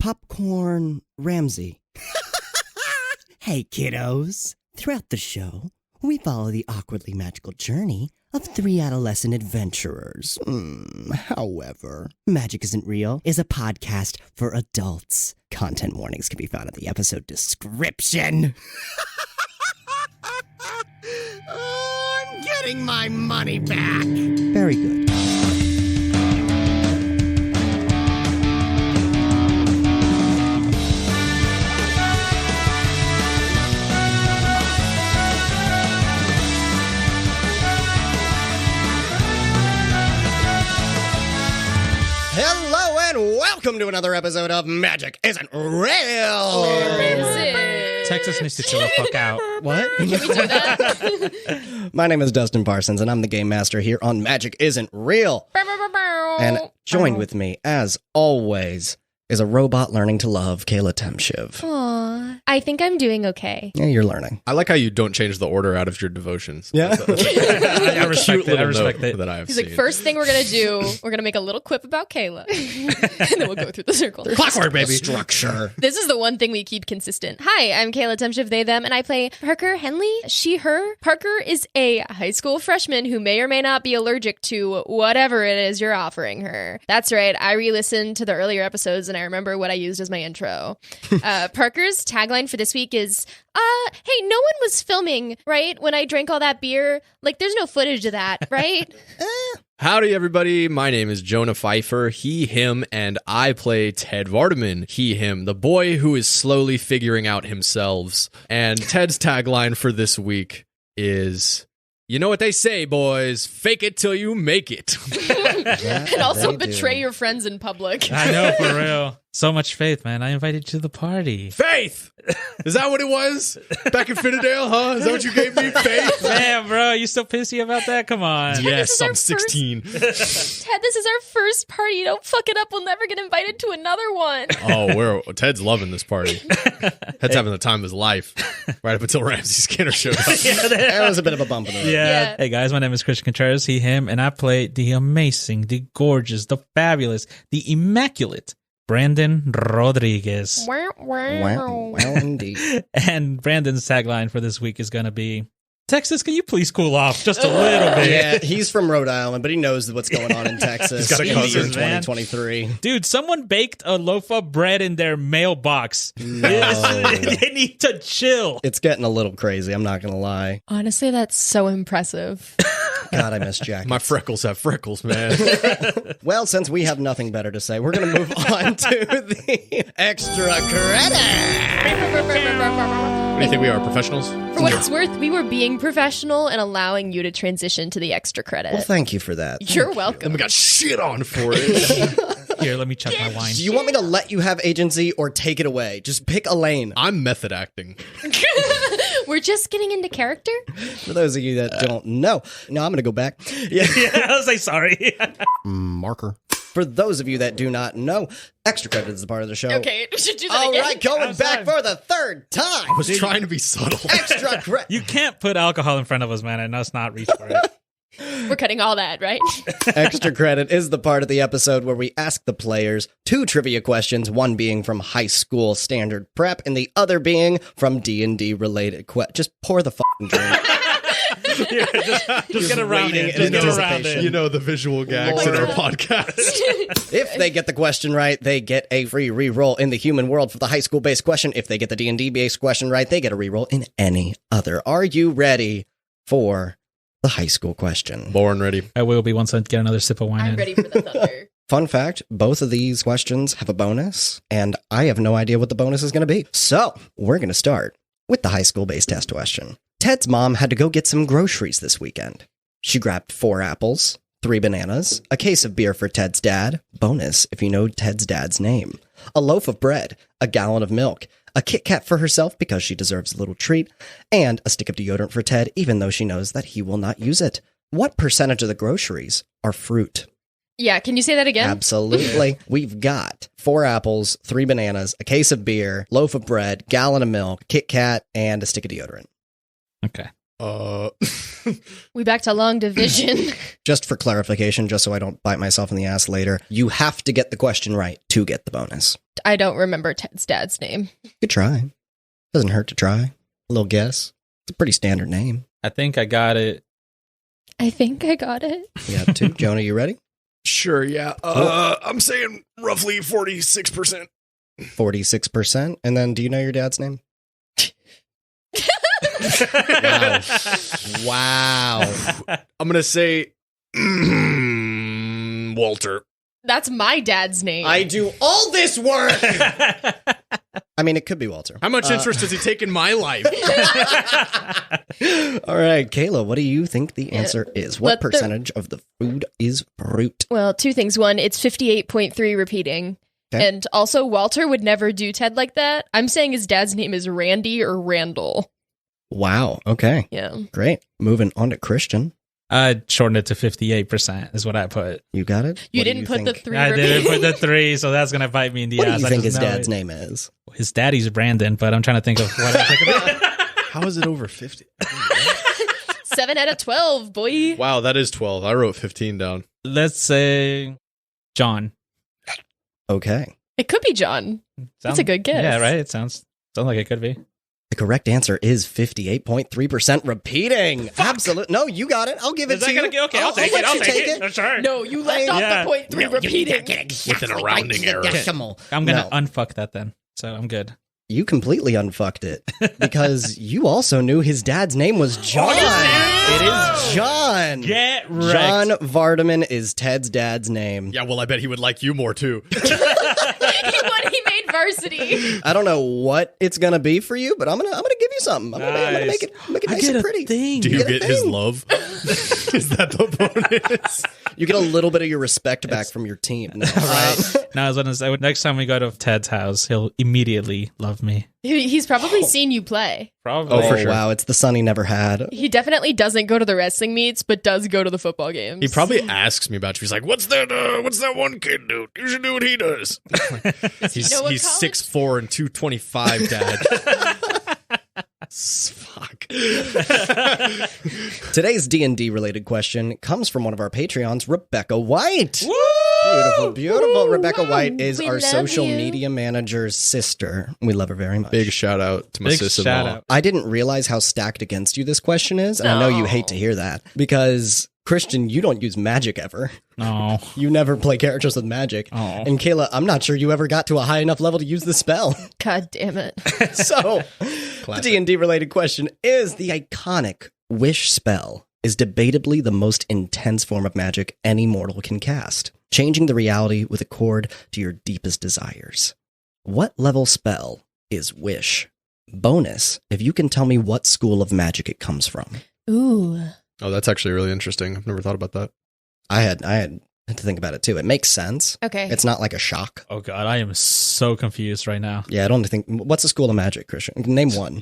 Popcorn Ramsey. Hey, kiddos. Throughout the show, we follow the awkwardly magical journey of 3 adolescent adventurers. However, Magic Isn't Real is a podcast for adults. Content warnings can be found in the episode description. Oh, I'm getting my money back. Very good. Hello and welcome to another episode of Magic Isn't Real. Texas needs to chill the fuck out. What? Can we do that? My name is Dustin Parsons, and I'm the Game Master here on Magic Isn't Real. And joined with me, as always, is a robot learning to love, Kayla Temshiv. Aw, I think I'm doing okay. Yeah, you're learning. I like how you don't change the order out of your devotions. Yeah. I respect it. I respect it. That I have He's seen. like, first thing we're going to do, we're going to make a little quip about Kayla. And then we'll go through the circle. Clockwork, baby. Structure. This is the one thing we keep consistent. Hi, I'm Kayla Temshiv, they, them, and I play Parker Henley, she, her. Parker is a high school freshman who may or may not be allergic to whatever it is you're offering her. That's right, I re-listened to the earlier episodes and I remember what I used as my intro. Parker's tagline for this week is, hey, no one was filming, right, when I drank all that beer? Like, there's no footage of that, right? Howdy, everybody. My name is Jonah Pfeiffer, he, him, and I play Ted Vardeman, he, him, the boy who is slowly figuring out himself. And Ted's tagline for this week is, you know what they say, boys, fake it till you make it. And also betray your friends in public. I know, for real. So much faith, man. I invited you to the party. Faith! Is that what it was? Back in Finnerdale, huh? Is that what you gave me? Faith? Damn, bro. You still pissy about that? Come on. Yes, I'm our 16. Ted, this is our first party. Don't fuck it up. We'll never get invited to another one. Oh, Ted's loving this party. Ted's having the time of his life. Right up until Ramsey Skinner showed up. That was a bit of a bump in the road. Yeah. Hey, guys. My name is Christian Contreras, he, him, and I play the amazing, the gorgeous, the fabulous, the immaculate Brandon Rodriguez. Well, indeed. And Brandon's tagline for this week is going to be, Texas, can you please cool off just a little bit? Yeah, he's from Rhode Island, but he knows what's going on in Texas. He's got a in the cousin, year 2023. Dude, someone baked a loaf of bread in their mailbox. No. They need to chill. It's getting a little crazy, I'm not going to lie. Honestly, that's so impressive. God, I miss Jack. My freckles have freckles, man. Well, since we have nothing better to say, we're going to move on to the extra credit. What do you think we are, professionals? For what it's worth, we were being professional and allowing you to transition to the extra credit. Well, thank you for that. You're And welcome. we got shit on for it. Here, let me chug my wine. Do you want me to let you have agency or take it away? Just pick a lane. I'm method acting. We're just getting into character. For those of you that don't know. No, I'm going to go back. Yeah. I was like, sorry. Marker. For those of you that do not know, extra credit is the part of the show. Okay, we should do that All again. right, going I'm back sorry. for the third time. I was trying to be subtle. Extra credit. You can't put alcohol in front of us, man, and us not reach for it. We're cutting all that, right? Extra credit is the part of the episode where we ask the players 2 trivia questions, one being from high school standard prep and the other being from D&D related Just pour the fucking drink. Here, just get around waiting it. in Just get around anticipation. it. You know the visual gags in our podcast. If they get the question right, they get a free reroll in the human world for the high school based question. If they get the D&D based question right, they get a reroll in any other. Are you ready for the high school question? Born ready. I will be once I get another sip of wine I'm in. ready for the thunder. Fun fact, both of these questions have a bonus, and I have no idea what the bonus is going to be. So, we're going to start with the high school-based test question. Ted's mom had to go get some groceries this weekend. She grabbed 4 apples, 3 bananas, a case of beer for Ted's dad, bonus if you know Ted's dad's name, a loaf of bread, a gallon of milk, a Kit Kat for herself because she deserves a little treat, and a stick of deodorant for Ted even though she knows that he will not use it. What percentage of the groceries are fruit? Yeah, can you say that again? Absolutely. We've got 4 apples, 3 bananas, a case of beer, loaf of bread, gallon of milk, Kit Kat, and a stick of deodorant. Okay. We back to long division. Just for clarification, just so I don't bite myself in the ass later, you have to get the question right to get the bonus. I don't remember Ted's dad's name. Good try. Doesn't hurt to try. A little guess. It's a pretty standard name. I think I got it. I think I got it. You got two. Jonah, you ready? Sure, yeah. I'm saying roughly 46%. 46%. And then do you know your dad's name? Wow. I'm going to say Walter. That's my dad's name. I do all this work. I mean, it could be Walter. How much interest does he take in my life? All right, Kayla, what do you think the answer is? What percentage of the food is fruit? Well, two things. One, it's 58.3 repeating. Okay. And also, Walter would never do Ted like that. I'm saying his dad's name is Randy or Randall. Wow. Okay. Yeah. Great. Moving on to Christian. I shortened it to 58% is what I put. You got it? You What do didn't put the think? 3 I repeating. didn't put the 3, so that's going to bite me in the What do ass. you I think just his know dad's it. name is? His daddy's Brandon, but I'm trying to think of what I think. How is it over 50? 7 out of 12, boy. Wow, that is 12. I wrote 15 down. Let's say John. Okay. It could be John. That's a good guess. Yeah, right? It sounds like it could be. The correct answer is 58.3% repeating. Absolutely. No, you got it. I'll give it Is to that you. gonna get okay? I'll take let it. I'll you take it. Sure. No, you left off Yeah. the point 3 repeating. With an rounding error. I'm going to No. unfuck that then. So I'm good. You completely unfucked it because you also knew his dad's name was John. It is John. Get wrecked. John Vardeman is Ted's dad's name. Yeah, well, I bet he would like you more, too. He made varsity. I don't know what it's gonna be for you, but I'm gonna give you something. I'm gonna make it nice and pretty. thing. Do you get a get his thing. love? Is that the bonus? You get a little bit of your respect back from your team. No. Right. Now, I was going to say, next time we go to Ted's house, he'll immediately love me. He's probably seen you play. Probably. Oh, for sure. Wow, it's the son he never had. He definitely doesn't go to the wrestling meets, but does go to the football games. He probably asks me about you. He's like, what's that one kid do? You should do what he does. He's know what 6'4" and 225, Dad. Fuck. Today's D&D related question comes from one of our Patreons, Rebecca White. Woo! Beautiful, beautiful. Rebecca White is We our love social you. media manager's sister. We love her very much. Big shout out to my Big sister-in-law. shout out. I didn't realize how stacked against you this question is, and I know you hate to hear that because Christian, you don't use magic ever. Oh. You never play characters with magic. Oh. And Kayla, I'm not sure you ever got to a high enough level to use the spell. God damn it. So, the D&D related question is the iconic Wish spell is debatably the most intense form of magic any mortal can cast, changing the reality with a chord to your deepest desires. What level spell is Wish? Bonus, if you can tell me what school of magic it comes from. Ooh. Oh, that's actually really interesting. I've never thought about that. I had to think about it too. It makes sense. Okay. It's not like a shock. Oh, God. I am so confused right now. Yeah, I don't think. What's a school of magic, Christian? Name one.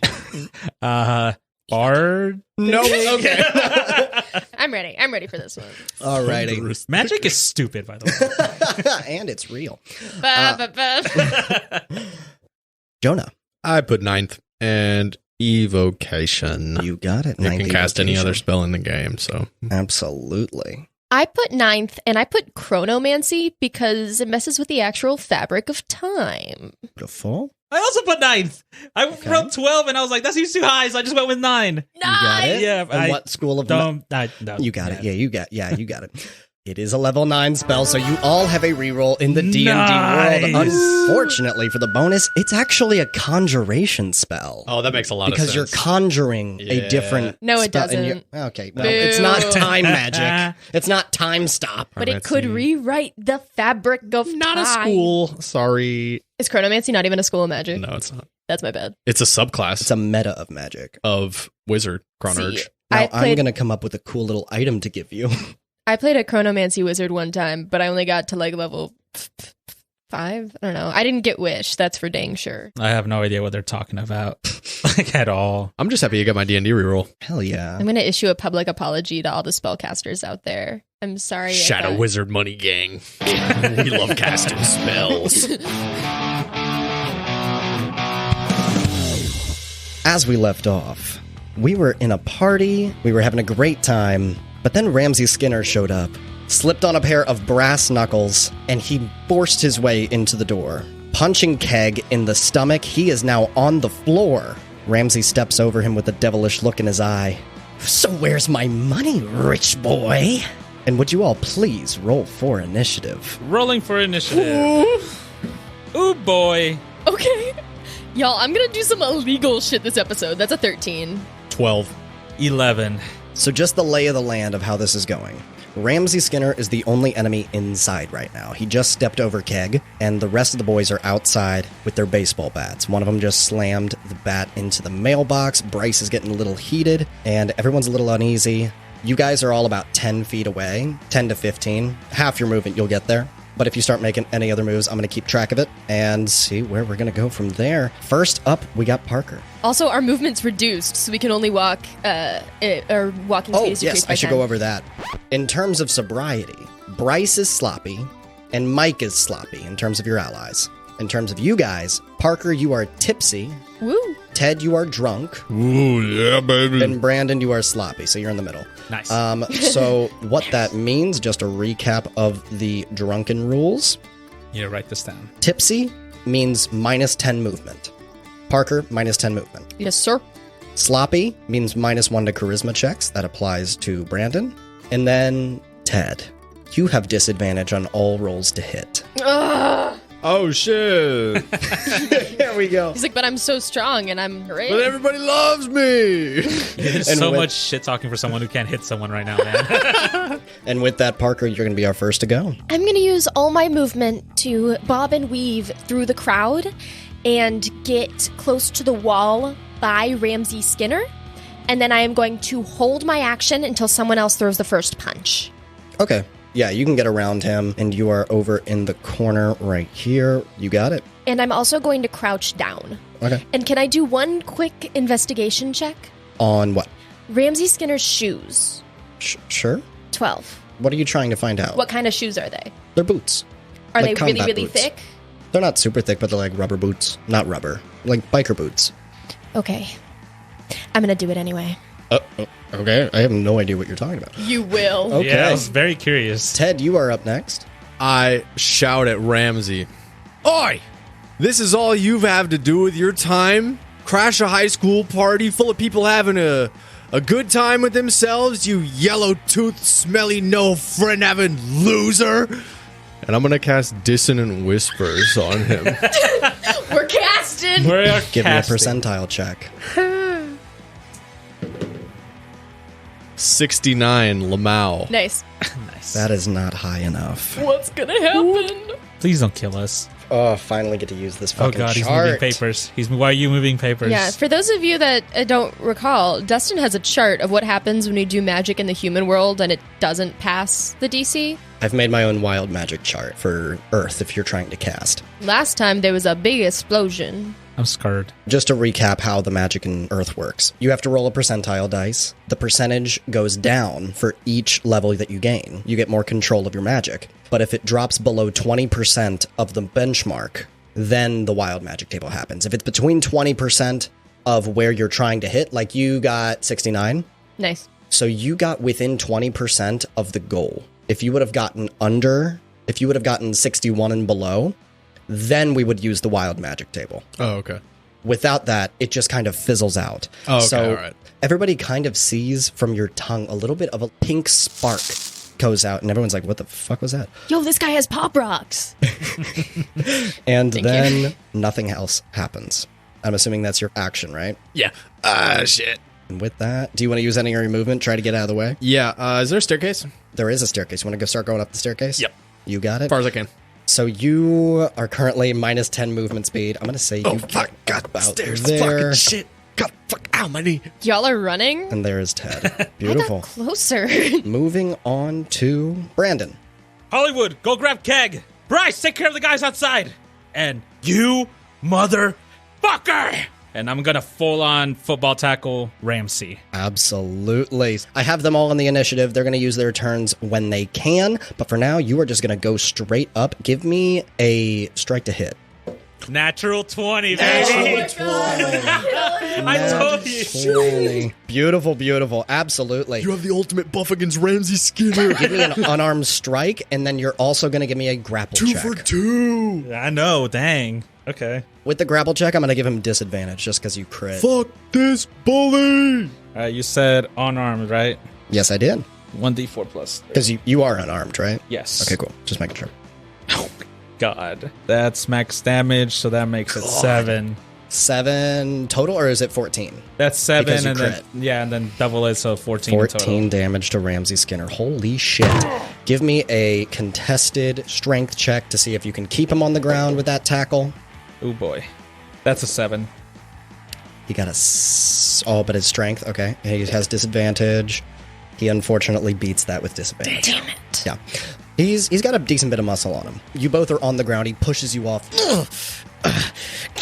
Bard? No. Okay. I'm ready. I'm ready for this one. Alrighty. Magic is stupid, by the way. And it's real. Ba. Jonah, I put 9th and evocation. you got it. You can Ninth cast any evocation. other spell in the game, so. Absolutely. I put 9th, and I put chronomancy because it messes with the actual fabric of time. Beautiful. I also put 9th. I wrote 12, and I was like, that seems too high, so I just went with 9. You got it? Yeah, And what school of magic? No. You got it. Yeah, you got it. It is a level 9 spell, so you all have a reroll in the D&D Nice. world. Unfortunately for the bonus, it's actually a conjuration spell. Oh, that makes a lot because of you're sense. conjuring a Yeah. different No, it spell in your- doesn't. Okay, well, Boo. it's not time magic. It's not time stop. But it could rewrite the fabric of Not a time. school. Sorry. Is chronomancy not even a school of magic? No, it's not. That's my bad. It's a subclass It's a meta of magic. of wizard, Chronerge. See, Now, I I'm played, going to come up with a cool little item to give you. I played a chronomancy wizard one time, but I only got to like level 5. I don't know. I didn't get wish. That's for dang sure. I have no idea what they're talking about, like, at all. I'm just happy you got my D&D reroll. Hell yeah. I'm going to issue a public apology to all the spellcasters out there. I'm sorry. I Shadow got- Wizard Money Gang. We love casting spells. As we left off, We were in a party, we were having a great time, but then Ramsey Skinner showed up, slipped on a pair of brass knuckles, and he forced his way into the door. Punching Keg in the stomach, he is now on the floor. Ramsey steps over him with a devilish look in his eye. So where's my money, rich boy? And would you all please roll for initiative? Rolling for initiative. Ooh, boy. Okay. Y'all, I'm gonna do some illegal shit this episode. That's a 13. 12. 11. So just the lay of the land of how this is going. Ramsey Skinner is the only enemy inside right now. He just stepped over Keg, and the rest of the boys are outside with their baseball bats. One of them just slammed the bat into the mailbox. Bryce is getting a little heated, and everyone's a little uneasy. You guys are all about 10 feet away, 10 to 15. Half your movement, you'll get there. But if you start making any other moves, I'm going to keep track of it and see where we're going to go from there. First up, we got Parker. Also, our movement's reduced, so we can only walk, or walking Oh, speed. yes, I should go over that. In terms of sobriety, Bryce is sloppy, and Mike is sloppy in terms of your allies. In terms of you guys, Parker, you are tipsy. Woo. Ted, you are drunk. Ooh, yeah, baby. And Brandon, you are sloppy, so you're in the middle. Nice. So what that means, just a recap of the drunken rules. Yeah, write this down. Tipsy means minus 10 movement. Parker, minus 10 movement. Yes, sir. Sloppy means minus 1 to charisma checks. That applies to Brandon. And then Ted, you have disadvantage on all rolls to hit. Ugh. Oh, shit. Here we go. He's like, but I'm so strong, and I'm great. But everybody loves me. There's And so with- much shit talking for someone who can't hit someone right now, man. And with that, Parker, you're going to be our first to go. I'm going to use all my movement to bob and weave through the crowd and get close to the wall by Ramsey Skinner. And then I am going to hold my action until someone else throws the first punch. Okay. Yeah, you can get around him, and you are over in the corner right here. You got it. And I'm also going to crouch down. Okay. And can I do one quick investigation check? On what? Ramsey Skinner's shoes. Sure. 12. What are you trying to find out? What kind of shoes are they? They're boots. Are Like they really, combat really boots. thick? They're not super thick, but they're like rubber boots. Not rubber. Like biker boots. Okay. I'm going to do it anyway. Okay. I have no idea what you're talking about. You will. Okay. Yeah, I was very curious. Ted, you are up next. I shout at Ramsey. Oi! This is all you have to do with your time? Crash a high school party full of people having a good time with themselves, you yellow-toothed, smelly, no-friend-having loser? And I'm going to cast Dissonant Whispers on him. We're casting. We're Give casting. me a percentile check. 69, Lamau. Nice. Nice. That is not high enough. What's going to happen? Please don't kill us. Oh, finally get to use this Oh fucking god, he's chart. moving papers. Why are you moving papers? Yeah, for those of you that don't recall, Dustin has a chart of what happens when we do magic in the human world and it doesn't pass the DC. I've made my own wild magic chart for Earth if you're trying to cast. Last time there was a big explosion. I'm scared. Just to recap how the magic in Earth works. You have to roll a percentile dice. The percentage goes down for each level that you gain. You get more control of your magic. But if it drops below 20% of the benchmark, then the wild magic table happens. If it's between 20% of where you're trying to hit, like you got 69, Nice. so you got within 20% of the goal. If you would have gotten 61 and below, then we would use the wild magic table. Oh, okay. Without that, it just kind of fizzles out. Oh, okay, So all right. everybody kind of sees from your tongue a little bit of a pink spark goes out, and everyone's like, what the fuck was that? Yo, this guy has pop rocks. And Thank then nothing else happens. I'm assuming that's your action, right? Yeah. Shit. And with that, do you want to use any of your movement, try to get out of the way? Yeah, is there a staircase? There is a staircase. You want to go start going up the staircase? Yep. You got it? As far as I can. So you are currently minus 10 movement speed. I'm going to say you get about there. shit. God, fuck, ow, my knee. Y'all are running? And there is Ted. I Beautiful. got closer. Moving on to Brandon. Hollywood, go grab Keg. Bryce, take care of the guys outside. And you motherfucker. And I'm gonna full-on football tackle Ramsey. Absolutely. I have them all in the initiative. They're going to use their turns when they can. But for now, you are just going to go straight up. Give me a strike to hit. Natural 20, baby. I told you. 20. Beautiful, beautiful. Absolutely. You have the ultimate buff against Ramsey Skinner. Give me an unarmed strike, and then you're also going to give me a grapple 2 check. for 2. I know, dang. Okay. With the grapple check, I'm going to give him disadvantage just because you crit. Fuck this bully. You said unarmed, right? Yes, I did. 1d4 plus. Because you are unarmed, right? Yes. Okay, cool. Just making sure. Oh my god. That's max damage, so that makes it 7. 7 total, or is it 14? That's 7, Because you and then crit. and then double it, so 14 14 total. damage to Ramsey Skinner. Holy shit. Give me a contested strength check to see if you can keep him on the ground with that tackle. Oh boy. That's a 7. He got oh, but his strength, okay. He has disadvantage. He unfortunately beats that with disadvantage. Damn it. Yeah. He's got a decent bit of muscle on him. You both are on the ground. He pushes you off.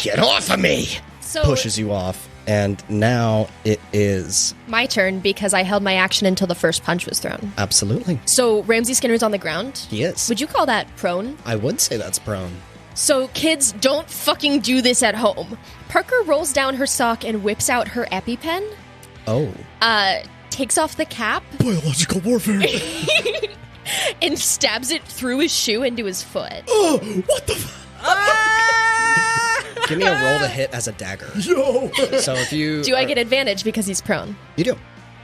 Get off of me! So Pushes you off. And now it is my turn because I held my action until the first punch was thrown. absolutely. So Ramsey Skinner's on the ground. He is. Would you call that prone? I would say that's prone. So kids, don't fucking do this at home. Parker rolls down her sock and whips out her EpiPen. Oh. Takes off the cap Biological warfare. and stabs it through his shoe into his foot. Oh, what the Give me a roll to hit as a dagger. Yo. So if you... Do I get advantage because he's prone? You do.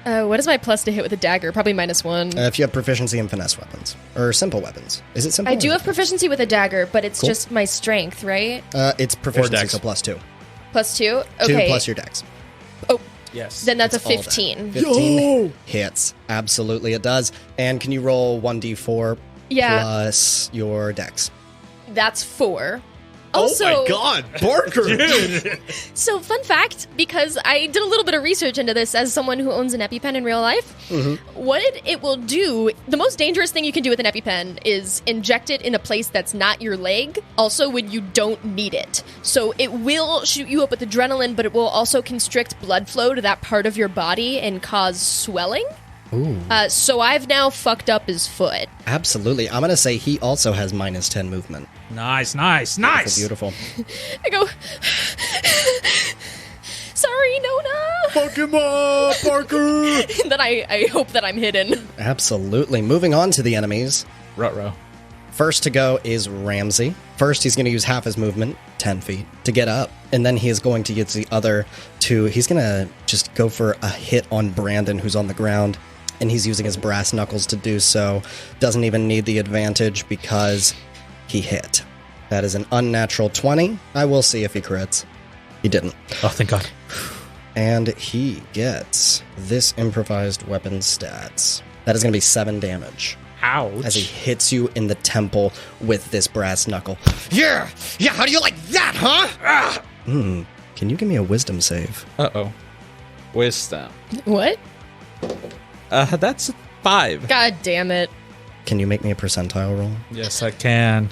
What is my plus to hit with a dagger? Probably -1. If you have proficiency in finesse weapons. Or simple weapons. Is it simple? I do have proficiency with a dagger, but it's Cool. just my strength, right? It's proficiency, dex. so +2. +2? 2 Okay. plus your dex. Oh, Yes. then that's It's a all that. 15. 15 Yo. hits. Absolutely it does. And can you roll 1d4 Yeah. plus your dex? That's 4. Also, Oh my god, Parker. so fun fact, because I did a little bit of research into this as someone who owns an EpiPen in real life, what it will do, the most dangerous thing you can do with an EpiPen is inject it in a place that's not your leg, also when you don't need it. So it will shoot you up with adrenaline, but it will also constrict blood flow to that part of your body and cause swelling. Ooh. So I've now fucked up his foot. Absolutely. I'm going to say he also has -10 movement. Nice, nice, nice. Beautiful. I go, sorry, Nona. Fuck him up, Parker. And then I hope that I'm hidden. Absolutely. Moving on to the enemies. Ruh-roh. First to go is Ramsey. First, he's going to use half his movement, 10 feet, to get up. And then he is going to use the other 2. He's going to just go for a hit on Brandon, who's on the ground. And he's using his brass knuckles to do so. Doesn't even need the advantage because he hit. That is an unnatural 20. I will see if he crits. He didn't. Oh, thank God. And he gets this improvised weapon stats. That is going to be 7 damage. Ouch. As he hits you in the temple with this brass knuckle. Yeah! Yeah, how do you like that, huh? Ah! Can you give me a wisdom save? Uh-oh. Wisdom. What? That's 5. God damn it. Can you make me a percentile roll? Yes, I can.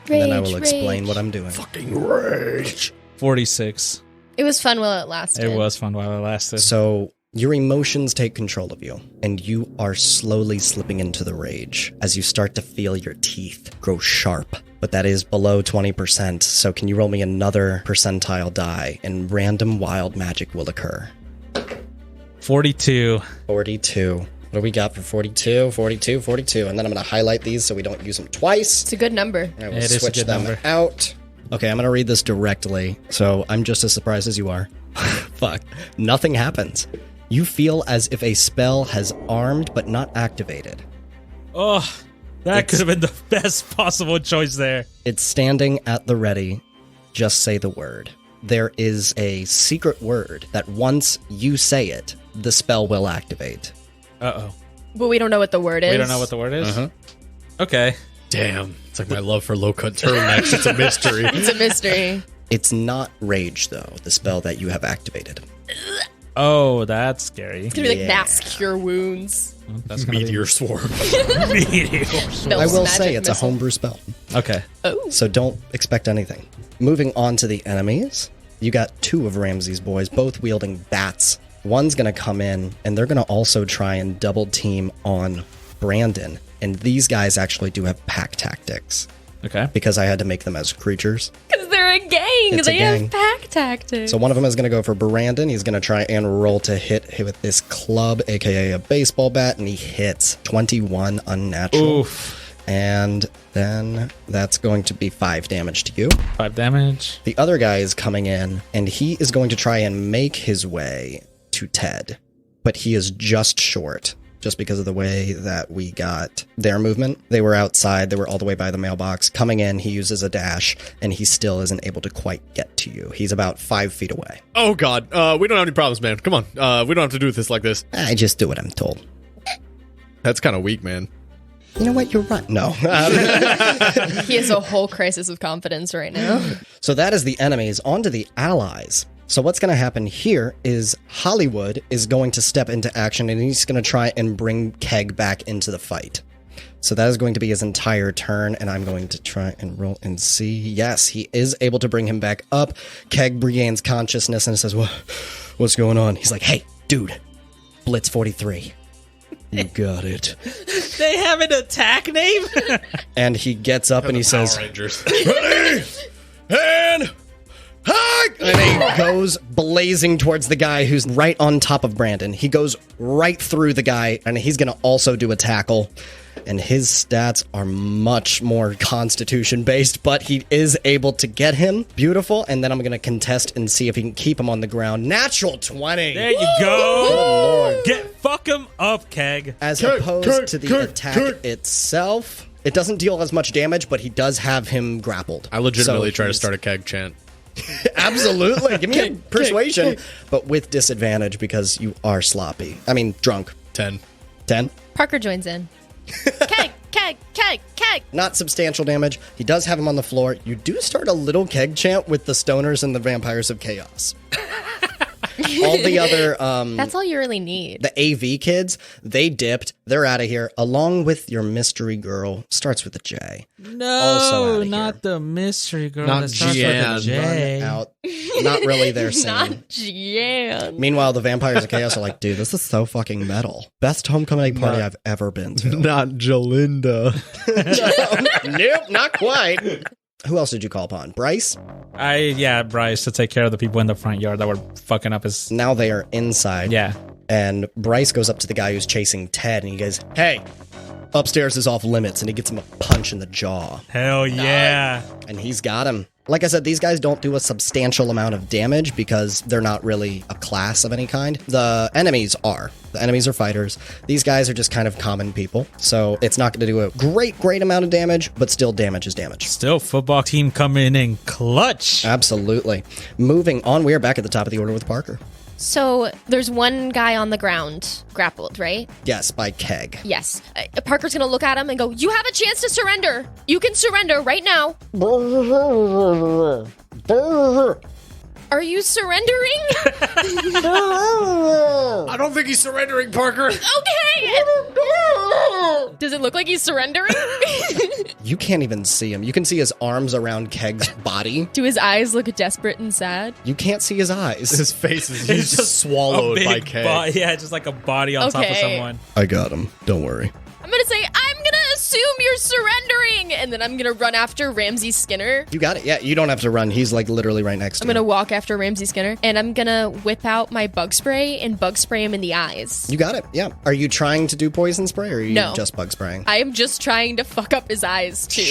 And then I will explain what I'm doing. Fucking rage. 46. It was fun while it lasted. It was fun while it lasted. So, your emotions take control of you, and you are slowly slipping into the rage as you start to feel your teeth grow sharp. But that is below 20%, so can you roll me another percentile die, and random wild magic will occur. 42. 42. What do we got for 42? 42, 42. And then I'm going to highlight these so we don't use them twice. It's a good number. I will It is a switch good them number. out. Okay, I'm going to read this directly, so I'm just as surprised as you are. Fuck. Nothing happens. You feel as if a spell has armed but not activated. Oh, that could have been the best possible choice there. It's standing at the ready. Just say the word. There is a secret word that once you say it, the spell will activate. Uh-oh. But we don't know what the word is. We don't know what the word is? Uh-huh. Okay. Damn. It's like my love for low-cut turtlenecks. It's a mystery. It's a mystery. It's not rage, though, the spell that you have activated. Oh, that's scary. It's gonna be like Yeah. mass cure wounds. That's gonna Meteor swarm. be meteor. Spells I will magic say it's a missile. homebrew spell, Okay. Oh. so don't expect anything. Moving on to the enemies, you got 2 of Ramsey's boys, both wielding bats. One's going to come in, and they're going to also try and double team on Brandon. And these guys actually do have pack tactics, Okay. because I had to make them as creatures. Because they're a gang. It's a They gang. have pack tactics. So one of them is going to go for Brandon. He's going to try and roll to hit with this club, aka a baseball bat, and he hits 21 unnatural. Oof. And then that's going to be 5 damage to you. 5 damage. The other guy is coming in, and he is going to try and make his way to Ted. But he is just short, just because of the way that we got their movement. They were outside. They were all the way by the mailbox. Coming in, he uses a dash, and he still isn't able to quite get to you. He's about 5 feet away. Oh, God. We don't have any problems, man. Come on. We don't have to do this like this. I just do what I'm told. That's kind of weak, man. You know what? You're right. No. He has a whole crisis of confidence right now. So that is the enemies. On to the allies. So what's going to happen here is Hollywood is going to step into action, and he's going to try and bring Keg back into the fight. So that is going to be his entire turn, and I'm going to try and roll and see. Yes, he is able to bring him back up. Keg regains consciousness and says, what's going on? He's like, hey, dude, Blitz 43. You got it. They have an attack name? And he gets up and he says, Rangers. ready, and hike! And he goes blazing towards the guy who's right on top of Brandon. He goes right through the guy, and he's going to also do a tackle. And his stats are much more constitution-based, but he is able to get him. Beautiful. And then I'm going to contest and see if he can keep him on the ground. Natural 20. There you go. Fuck him up, Keg. As opposed to the attack itself, it doesn't deal as much damage, but he does have him grappled. I legitimately So try to he's- start a Keg chant. Absolutely. Give me a persuasion, but with disadvantage because you are sloppy. I mean, drunk. 10. 10. Parker joins in. Keg, keg, keg, keg. Not substantial damage. He does have him on the floor. You do start a little Keg chant with the stoners and the vampires of chaos. All the other, That's all you really need. the AV kids, they dipped. They're out of here, along with your mystery girl. Starts with a J. Also No, outta not here. the mystery girl. Not that starts with a Gian. J. Run out. Not really their scene. Not Jan. Meanwhile, the vampires of chaos are like, dude, this is so fucking metal. Best homecoming party I've ever been to. Not Jolinda. Nope, not quite. Who else did you call upon? Bryce? Bryce, to take care of the people in the front yard that were fucking up his... Now they are inside. Yeah. And Bryce goes up to the guy who's chasing Ted, and he goes, hey, upstairs is off limits, and he gets him a punch in the jaw. Hell yeah. And he's got him. Like I said, these guys don't do a substantial amount of damage because they're not really a class of any kind. The enemies are. The enemies are fighters. These guys are just kind of common people. So it's not going to do a great amount of damage, but still damage is damage. Still football team coming in clutch. Absolutely. Moving on, we are back at the top of the order with Parker. So there's one guy on the ground, grappled, right? Yes, by Keg. Yes. Parker's gonna look at him and go, you have a chance to surrender. You can surrender right now. Are you surrendering? I don't think he's surrendering, Parker. Okay. Does it look like he's surrendering? You can't even see him. You can see his arms around Keg's body. Do his eyes look desperate and sad? You can't see his eyes. His face is It's just swallowed a by big Keg. yeah, just like a body on top of Okay. someone. I got him. Don't worry. I'm gonna say, I'm gonna assume you're surrendering. And then I'm gonna run after Ramsey Skinner. You got it. Yeah, you don't have to run. He's like literally right next to I'm you. gonna walk after Ramsey Skinner. And I'm gonna whip out my bug spray and bug spray him in the eyes. You got it. Yeah. Are you trying to do poison spray or are you No. just bug spraying? I am just trying to fuck up his eyes, too.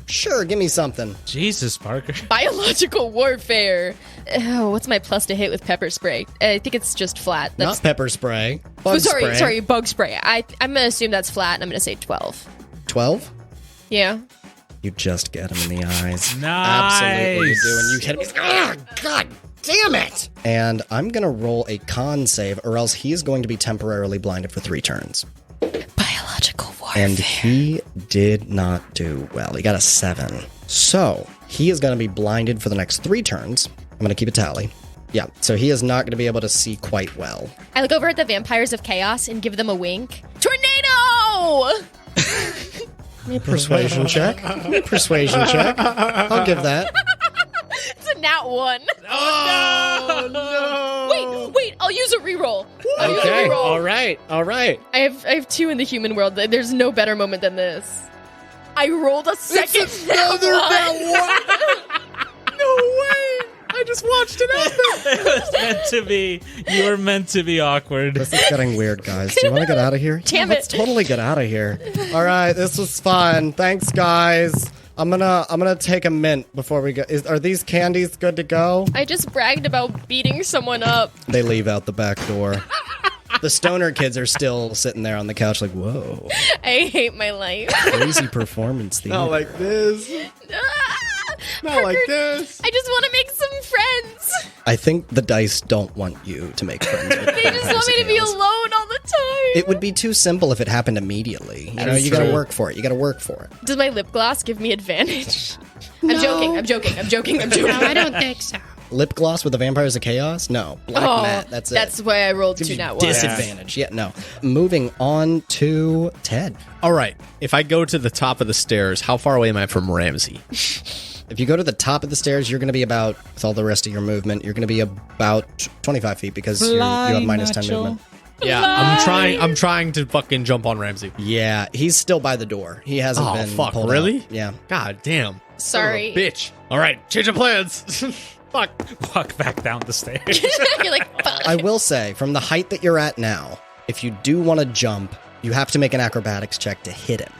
Sure. Give me something. Jesus, Parker. Biological warfare. Oh, what's my plus to hit with pepper spray? I think it's just flat. Not pepper spray. Bug spray. Sorry, bug spray. I'm gonna assume that's flat, and I'm gonna say 12. 12? Yeah. You just get him in the eyes. Nice. Absolutely, you do. And you hit him. Ah, God damn it. And I'm going to roll a con save, or else he is going to be temporarily blinded for 3 turns. Biological warfare. And he did not do well. He got a 7. So he is going to be blinded for the next 3 turns. I'm going to keep a tally. Yeah, so he is not going to be able to see quite well. I look over at the vampires of chaos and give them a wink. Tornado! Persuasion check. Persuasion check. I'll give that. It's a nat 1. Oh, no. Wait, I'll use a reroll. I'll use a Okay. reroll. All right. I have 2 in the human world. There's no better moment than this. I rolled a second another nat 1. No way. just watched it happen. It was meant to be. You were meant to be awkward. This is getting weird, guys. Do you want to get out of here? Damn Let's it. totally get out of here. All right, this was fun. Thanks, guys. I'm gonna take a mint before we go. Are these candies good to go? I just bragged about beating someone up. They leave out the back door. The stoner kids are still sitting there on the couch like, whoa, I hate my life. crazy performance theme. Not like this. Not like this. I just want to make some friends. I think the dice don't want you to make friends with They just want me to be alone all the time. It would be too simple if it happened immediately. You know, is you gotta true. work for it. You gotta work for it. Does my lip gloss give me advantage? I'm joking. No, I don't think so. Lip gloss with the Vampires of Chaos? No. Black matte. That's it. That's why I rolled Gives two you nat ones. disadvantage. Yeah, no. Moving on to Ted. All right. If I go to the top of the stairs, how far away am I from Ramsey? If you go to the top of the stairs, you're going to be about, with all the rest of your movement, you're going to be about 25 feet because you have minus 10 movement. Yeah, I'm trying to fucking jump on Ramsey. Yeah, he's still by the door. He hasn't been fuck, pulled really? out. Yeah. God damn. Sorry. Bitch. All right, change of plans. Fuck. Walk back down the stairs. You're like, fuck. I will say, from the height that you're at now, if you do want to jump, you have to make an acrobatics check to hit him.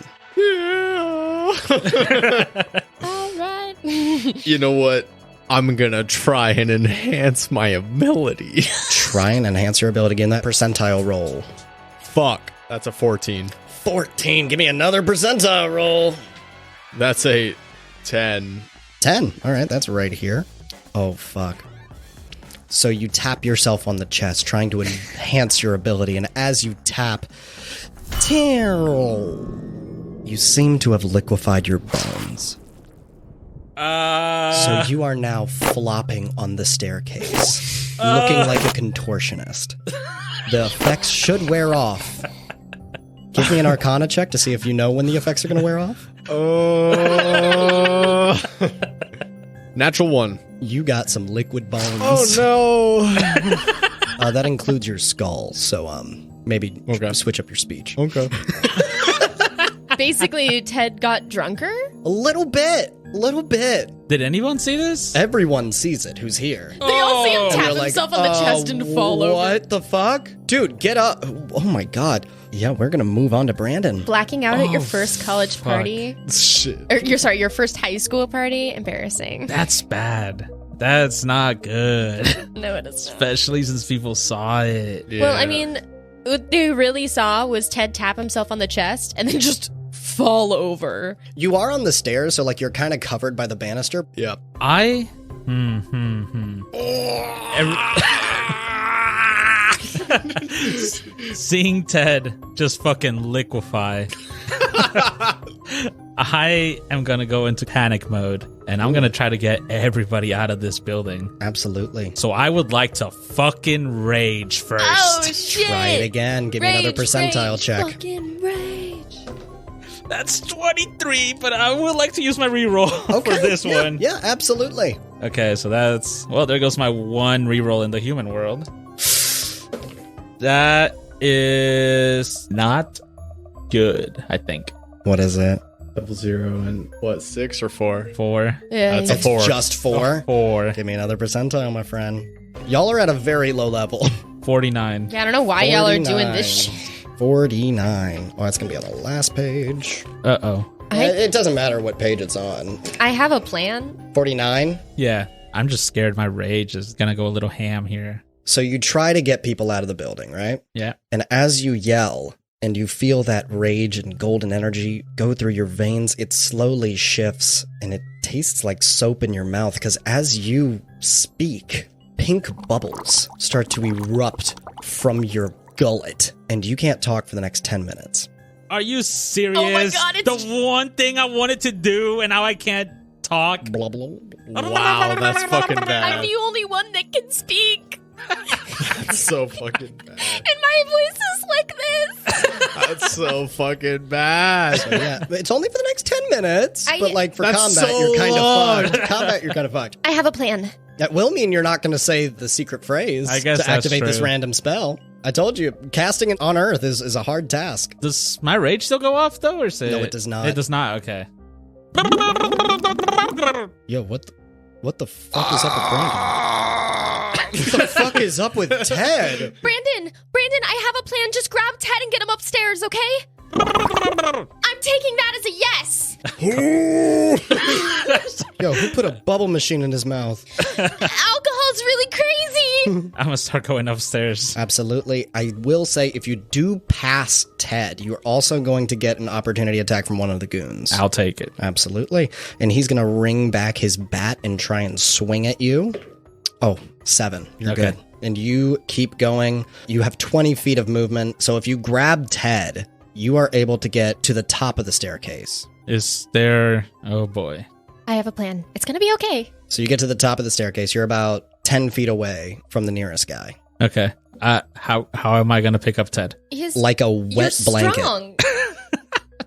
All right. You know what? I'm gonna try and enhance my ability. Try and enhance your ability in that percentile roll. Fuck. That's a 14. 14. Give me another percentile roll. That's a 10. 10. All right, that's right here. Oh, fuck. So you tap yourself on the chest, trying to enhance your ability, and as you tap, you seem to have liquefied your bones. So you are now flopping on the staircase, looking like a contortionist. The effects should wear off. Give me an Arcana check to see if you know when the effects are going to wear off. Natural 1. You got some liquid bones. Oh no. That includes your skull, so maybe switch up your speech. Okay. Basically, Ted got drunker. A little bit. Did anyone see this? Everyone sees it who's here. They all see him And tap you're like, himself on the chest and fall over. What the fuck? Dude, get up. Oh my god. Yeah, we're gonna move on to Brandon. Blacking out at your first college party. Shit. Or your first high school party. Embarrassing. That's bad. That's not good. No, it is not. Especially since people saw it. Yeah. Well, I mean, what they really saw was Ted tap himself on the chest and then just fall over. You are on the stairs, so like you're kind of covered by the banister. Yeah. Seeing Ted just fucking liquefy. I am gonna go into panic mode and I'm gonna try to get everybody out of this building. Absolutely. So I would like to fucking rage first. Oh, shit. Try it again. Give me another percentile check. Fucking rage. That's 23, but I would like to use my reroll for this yeah, one. Yeah, absolutely. Okay, so that's... Well, there goes my one reroll in the human world. That is not good, I think. What is it? 0 and what, 6 or 4? 4. Yeah. That's a It's 4. just 4. 4. Give me another percentile, my friend. Y'all are at a very low level. 49. Yeah, I don't know why y'all are doing this shit. 49. Oh, it's going to be on the last page. Uh-oh. It doesn't matter what page it's on. I have a plan. 49. Yeah, I'm just scared my rage is gonna go a little ham here. So you try to get people out of the building, right? Yeah. And as you yell and you feel that rage and golden energy go through your veins, it slowly shifts and it tastes like soap in your mouth because as you speak, pink bubbles start to erupt from your gullet and you can't talk for the next 10 minutes. Are you serious? Oh my God, it's- the one thing I wanted to do and now I can't talk? Blah, blah, blah. Wow, that's fucking I'm bad. the only one that can speak. That's so fucking bad. And my voice is like this. That's so fucking bad. So yeah, but it's only for the next 10 minutes, but like for That's combat, so you're kind long. of fucked. Combat, you're kind of fucked. I have a plan. That will mean you're not going to say the secret phrase I guess to that's activate this true. random spell. I told you, casting it on Earth is a hard task. Does my rage still go off though, or is it? No, it does not. It does not. Okay. Yo, what the fuck is up with Brandon? What the fuck is up with Ted? Brandon, I have a plan. Just grab Ted and get him upstairs, okay? I'm taking that as a yes. Yo, who put a bubble machine in his mouth? Alcohol's really crazy. I'm gonna start going upstairs. Absolutely. I will say, if you do pass Ted, you're also going to get an opportunity attack from one of the goons. I'll take it. Absolutely. And he's going to ring back his bat and try and swing at you. Oh, 7. You're Okay. good. And you keep going. You have 20 feet of movement. So if you grab Ted, you are able to get to the top of the staircase. Is there... Oh, boy. I have a plan. It's gonna be okay. So you get to the top of the staircase. You're about 10 feet away from the nearest guy. Okay. How am I gonna pick up Ted? He's Like a wet you're blanket. Strong.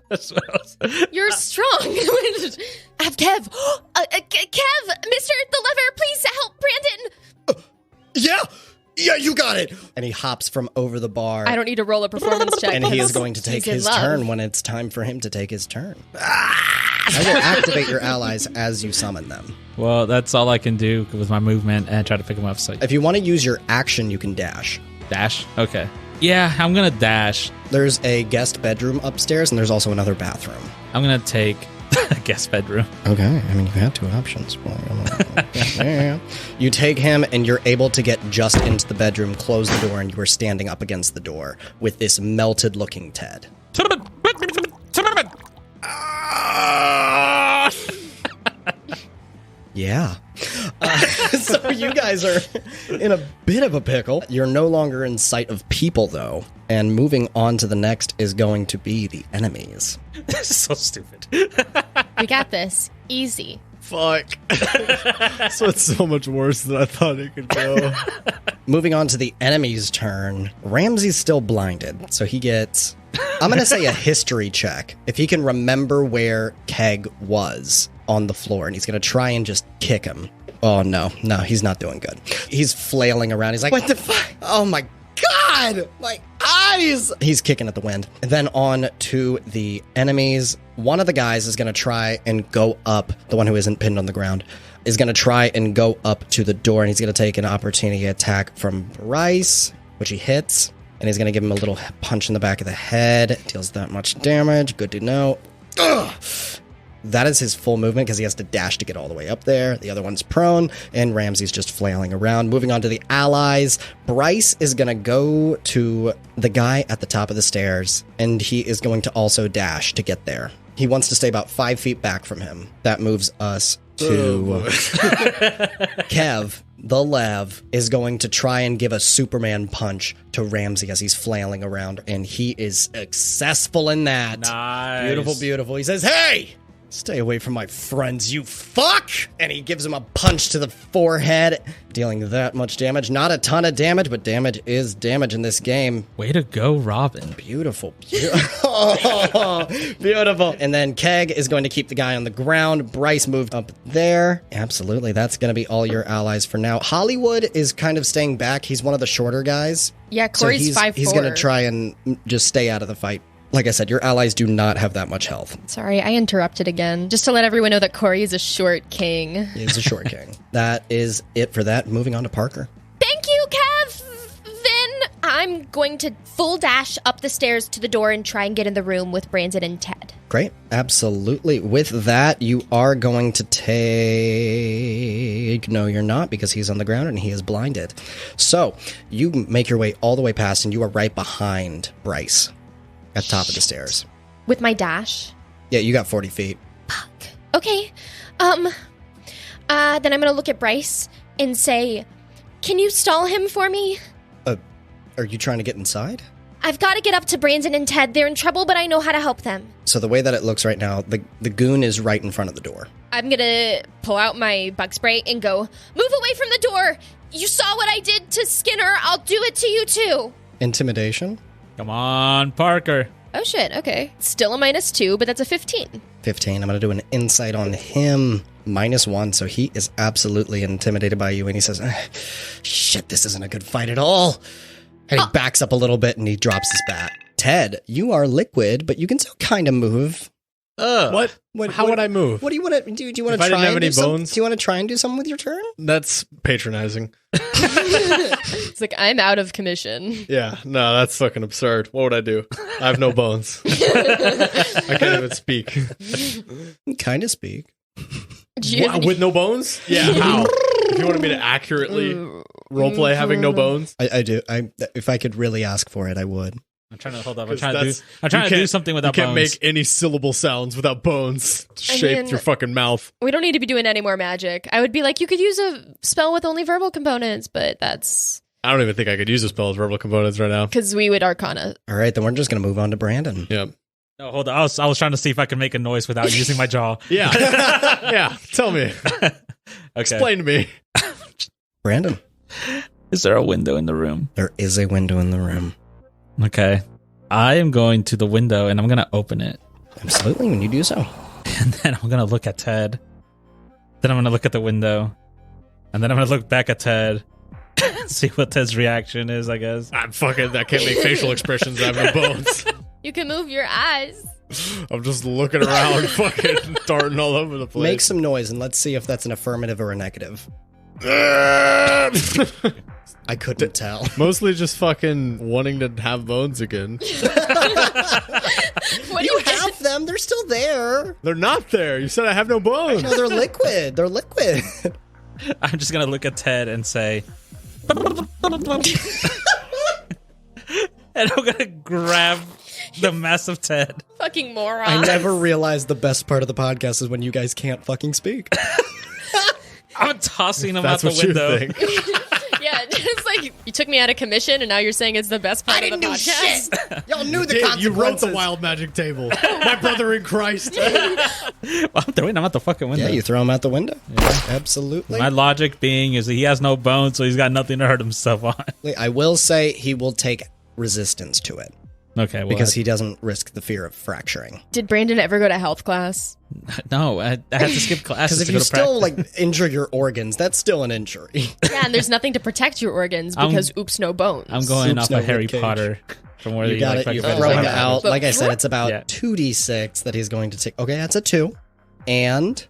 That's what I was... You're strong. I have Kev. Kev, Mr. The Lever, please help Brandon. Yeah, you got it. And he hops from over the bar. I don't need to roll a performance check. And he is because going to take he's in his love. turn when it's time for him to take his turn. I will activate your allies as you summon them. Well, that's all I can do with my movement and try to pick him up. So If you want to use your action, you can dash. dash? Okay. Yeah, I'm gonna dash. There's a guest bedroom upstairs, and there's also another bathroom. I'm gonna take a guest bedroom. Okay, I mean, you had 2 options. Yeah. You take him, and you're able to get just into the bedroom, close the door, and you are standing up against the door with this melted-looking Ted. Yeah. So you guys are in a bit of a pickle. You're no longer in sight of people, though. And moving on to the next is going to be the enemies. This is so stupid. We got this. Easy. Fuck. So it's so much worse than I thought it could go. Moving on to the enemy's turn, Ramsey's still blinded, so he gets, I'm going to say, a history check. If he can remember where Keg was on the floor, and he's going to try and just kick him. Oh, no, he's not doing good. He's flailing around. He's like, what the fuck? Oh, my God! My eyes! He's kicking at the wind. And then on to the enemies. One of the guys is going to try and go up, the one who isn't pinned on the ground, is going to try and go up to the door, and he's going to take an opportunity attack from Bryce, which he hits, and he's going to give him a little punch in the back of the head. Deals that much damage. Good to know. Ugh. That is his full movement because he has to dash to get all the way up there. The other one's prone, and Ramsey's just flailing around. Moving on to the allies, Bryce is going to go to the guy at the top of the stairs, and he is going to also dash to get there. He wants to stay about 5 feet back from him. That moves us to Kev. The Lev is going to try and give a Superman punch to Ramsey as he's flailing around, and he is successful in that. Nice. Beautiful, beautiful. He says, hey! Stay away from my friends, you fuck! And he gives him a punch to the forehead, dealing that much damage. Not a ton of damage, but damage is damage in this game. Way to go, Robin. Beautiful. Oh, beautiful. And then Keg is going to keep the guy on the ground. Bryce moved up there. Absolutely. That's going to be all your allies for now. Hollywood is kind of staying back. He's one of the shorter guys. Yeah, Corey's 5'4". He's going to try and just stay out of the fight. Like I said, your allies do not have that much health. Sorry, I interrupted again. Just to let everyone know that Corey is a short king. He's a short king. That is it for that. Moving on to Parker. Thank you, Kevin! I'm going to full dash up the stairs to the door and try and get in the room with Brandon and Ted. Great. Absolutely. With that, you are going to take... No, you're not, because he's on the ground and he is blinded. So, you make your way all the way past, and you are right behind Bryce at the top of the stairs. With my dash? Yeah, you got 40 feet. Fuck. Okay. Then I'm gonna look at Bryce and say, can you stall him for me? Are you trying to get inside? I've got to get up to Brandon and Ted. They're in trouble, but I know how to help them. So the way that it looks right now, the goon is right in front of the door. I'm gonna pull out my bug spray and go, move away from the door! You saw what I did to Skinner, I'll do it to you too! Intimidation? Come on, Parker. Oh shit, okay. Still a -2, but that's a 15. 15. I'm going to do an insight on him. -1, so he is absolutely intimidated by you, and he says, shit, this isn't a good fight at all. And he backs up a little bit, and he drops his bat. Ted, you are liquid, but you can still kind of move What? How would I move? What do you want to do? Do you want If to I try didn't have and any do some- bones? Do you want to try and do something with your turn? That's patronizing. It's like, I'm out of commission. Yeah, no, that's fucking absurd. What would I do? I have no bones. I can't even speak. Kind of speak. Do you have any- With no bones? Yeah, how? If you wanted me to accurately roleplay having no bones? I do. If I could really ask for it, I would. I'm trying to hold up. I'm 'Cause trying to that's- do. I'm trying you to do can't- something without You can't bones. make any syllable sounds without bones shaped mean- your fucking mouth. We don't need to be doing any more magic. I would be like, you could use a spell with only verbal components, but that's I don't even think I could use a spell as verbal components right now. because we would Arcana. All right, then we're just going to move on to Brandon. Yeah. No, hold on. I was trying to see if I could make a noise without using my jaw. Yeah. Yeah. Tell me. Okay. Explain to me. Brandon, Is there a window in the room? there is a window in the room. Okay. I am going to the window and I'm going to open it. Absolutely, when you do so. And then I'm going to look at Ted. Then I'm going to look at the window. And then I'm going to look back at Ted. See what Ted's reaction is, I guess. I can't make facial expressions. I have no bones. You can move your eyes. I'm just looking around, fucking darting all over the place. Make some noise and let's see if that's an affirmative or a negative. I couldn't tell. Mostly just fucking wanting to have bones again. What do You have them. They're still there. They're not there. You said I have no bones. No, they're liquid. They're liquid. I'm just going to look at Ted and say... And I'm going to grab the massive Ted. fucking moron? I never realized the best part of the podcast is when you guys can't fucking speak. I'm tossing him That's out the what window. you think. Yeah, it's like you took me out of commission, and now you're saying it's the best part of the podcast. Y'all knew the Dude, consequences. you wrote the wild magic table. My brother in Christ. Well, I'm throwing him out the fucking window. Yeah, you throw him out the window. Absolutely. My logic being is that he has no bones, so he's got nothing to hurt himself on. I will say he will take resistance to it Okay, well, because he doesn't risk the fear of fracturing. Did Brandon ever go to health class? no, I had to skip classes Because if to you go to still practice. injure your organs, that's still an injury. Yeah, and there's nothing to protect your organs because oops, no bones. I'm going Soups, off no of Harry ribcage. Potter from where You they got like it. You're fucking throwing finish it it. out. But- Like I said, it's about Yeah. 2d6 that he's going to take. Okay, that's a 2 and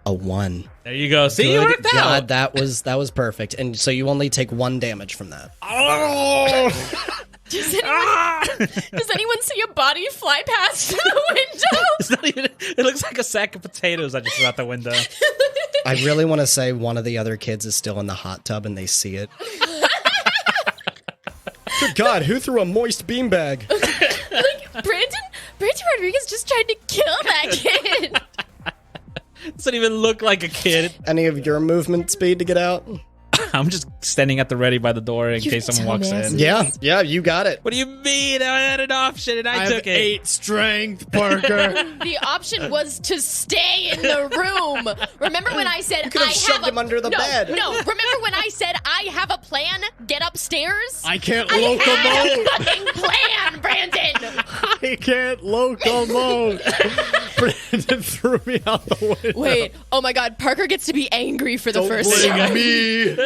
a 1. There you go. See, you Good worked God, out. that was perfect. And so you only take 1 damage from that. Does anyone see a body fly past the window? It's not even. It looks like a sack of potatoes I just threw out the window. I really want to say one of the other kids is still in the hot tub and they see it. Good God, who threw a moist beanbag? Brandon Rodriguez just tried to kill that kid. Doesn't even look like a kid. Any of your movement speed to get out? I'm just standing at the ready by the door in case someone walks in. Yeah, you got it. What do you mean? I had an option and I I took have it. 8 strength, Parker. The option was to stay in the room. Remember when I said could have shoved him under the bed. No, remember when I said I have a plan? Get upstairs. I can't I had locomote. a fucking plan, Brandon. I can't locomote. Brandon threw me out the window. Wait, oh my God, Parker gets to be angry for the Don't first blame time. me.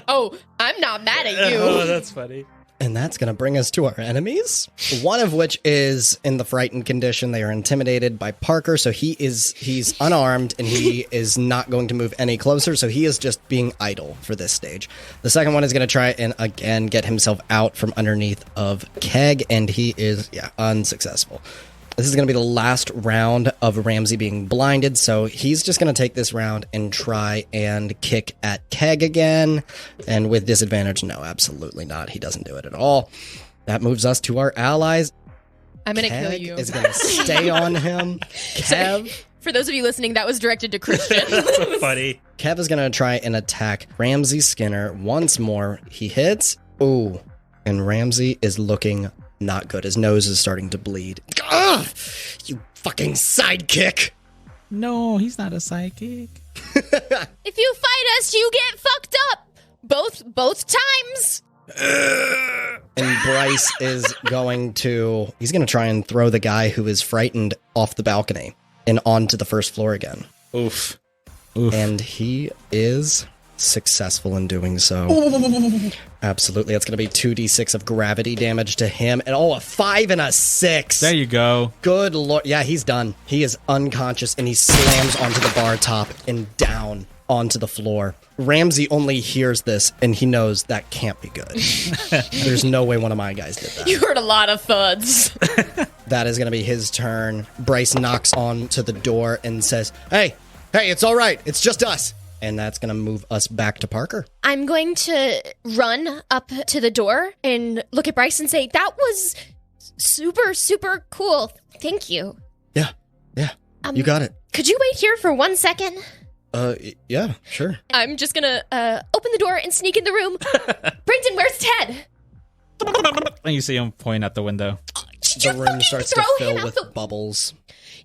Oh, I'm not mad at you. Oh, that's funny. And that's going to bring us to our enemies. One of which is in the frightened condition. They are intimidated by Parker, so he's unarmed and he is not going to move any closer, so he is just being idle for this stage. The second one is going to try and again get himself out from underneath of Keg, and he is unsuccessful. This is going to be the last round of Ramsey being blinded, so he's just going to take this round and try and kick at Keg again. And with disadvantage, no, absolutely not. He doesn't do it at all. That moves us to our allies. I'm gonna kill Keg you. is going to stay on him. Kev. For those of you listening, that was directed to Christian. So funny. Kev is going to try and attack Ramsey Skinner once more. He hits. Ooh. And Ramsey is looking not good. His nose is starting to bleed. Ugh! You fucking sidekick! No, he's not a psychic. If you fight us, you get fucked up. Both times. And Bryce is he's going to try and throw the guy who is frightened off the balcony and onto the first floor again. Oof. And he is Successful in doing so. Absolutely. That's going to be 2d6 of gravity damage to him. And a 5 and a 6. There you go. Good lord. Yeah, he's done. He is unconscious and he slams onto the bar top and down onto the floor. Ramsey only hears this and he knows that can't be good. There's no way one of my guys did that. You heard a lot of thuds. That is going to be his turn. Bryce knocks on to the door and says, Hey, it's all right. It's just us. And that's going to move us back to Parker. I'm going to run up to the door and look at Bryce and say, that was super, super cool. Thank you. Yeah. You got it. Could you wait here for 1 second? Yeah, sure. I'm just going to open the door and sneak in the room. Brendan, where's Ted? And you see him point out the window. The room starts to fill with bubbles.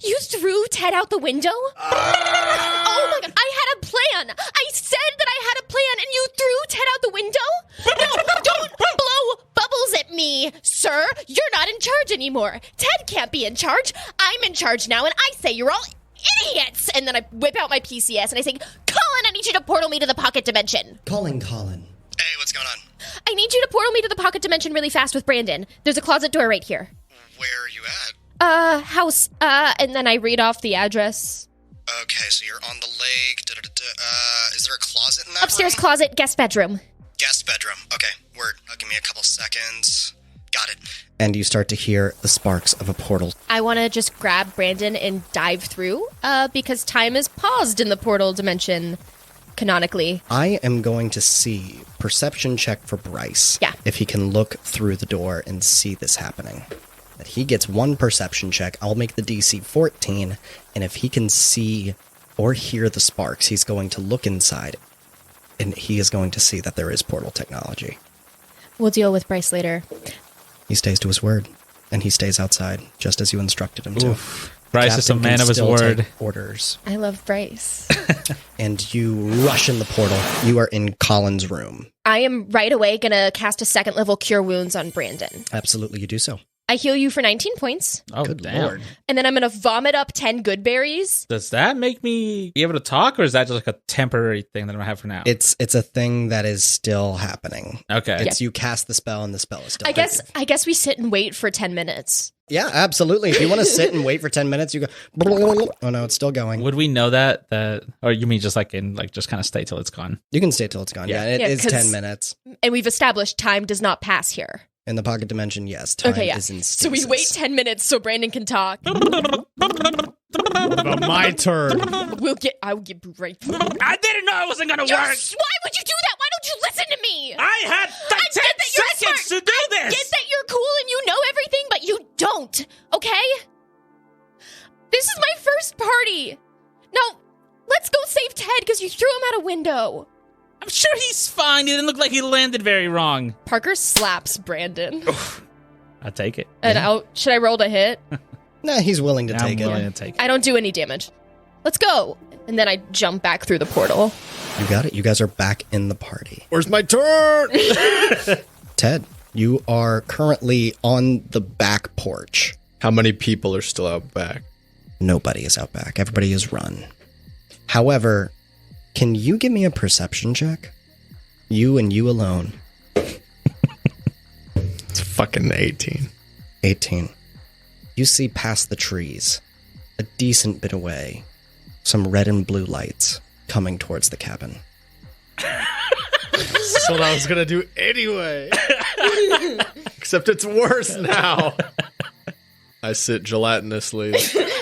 You threw Ted out the window? Oh my god, I had a plan. I said that I had a plan and you threw Ted out the window? No, don't blow bubbles at me, sir. You're not in charge anymore. Ted can't be in charge. I'm in charge now and I say you're all idiots. And then I whip out my PCS and I say, Colin, I need you to portal me to the pocket dimension. Calling Colin. Hey, what's going on? I need you to portal me to the pocket dimension really fast with Brandon. There's a closet door right here. Where are you at? House, and then I read off the address. Okay, so you're on the lake. Is there a closet in that Upstairs room? closet, guest bedroom. Guest bedroom. Okay, word. Give me a couple seconds. Got it. And you start to hear the sparks of a portal. I want to just grab Brandon and dive through, because time is paused in the portal dimension, canonically. I am going to see perception check for Bryce. Yeah. If he can look through the door and see this happening. That he gets 1 perception check, I'll make the DC 14, and if he can see or hear the sparks, he's going to look inside, and he is going to see that there is portal technology. We'll deal with Bryce later. He stays to his word, and he stays outside, just as you instructed him to. Bryce is a Captain man can of his still word. take orders. I love Bryce. And you rush in the portal. You are in Colin's room. I am right away going to cast a 2nd level Cure Wounds on Brandon. Absolutely, you do so. I heal you for 19 points. Oh, Good damn. lord. And then I'm going to vomit up 10 good berries. Does that make me be able to talk, or is that just like a temporary thing that I have for now? It's a thing that is still happening. Okay. It's you cast the spell and the spell is still I guess active. we sit and wait for 10 minutes. Yeah, absolutely. If you want to sit and wait for 10 minutes, you go, oh no, it's still going. Would we know that, or you mean just just kind of stay till it's gone? You can stay till it's gone. Yeah, Yeah. it Yeah, is 'cause- 10 minutes. And we've established time does not pass here. In the pocket dimension, yes, time Okay, yeah. is in So we stasis. wait 10 minutes so Brandon can talk. My turn. I'll get right. I didn't know it wasn't gonna work. Why would you do that? Why don't you listen to me? I had 10 get that you're seconds smart. to do I this. get that you're cool and you know everything, but you don't, okay? This is my first party. Now, let's go save Ted because you threw him out a window. I'm sure he's fine. He didn't look like he landed very wrong. Parker slaps Brandon. I'll take it. And should I roll to hit? Nah, he's willing to I'm take willing it. to take it. I don't do any damage. Let's go. And then I jump back through the portal. You got it. You guys are back in the party. Where's my turn? Ted, you are currently on the back porch. How many people are still out back? Nobody is out back. Everybody is run. However, can you give me a perception check? You and you alone. It's fucking 18. 18. You see past the trees, a decent bit away, some red and blue lights coming towards the cabin. That's what I was gonna do anyway. Except it's worse now. I sit gelatinously.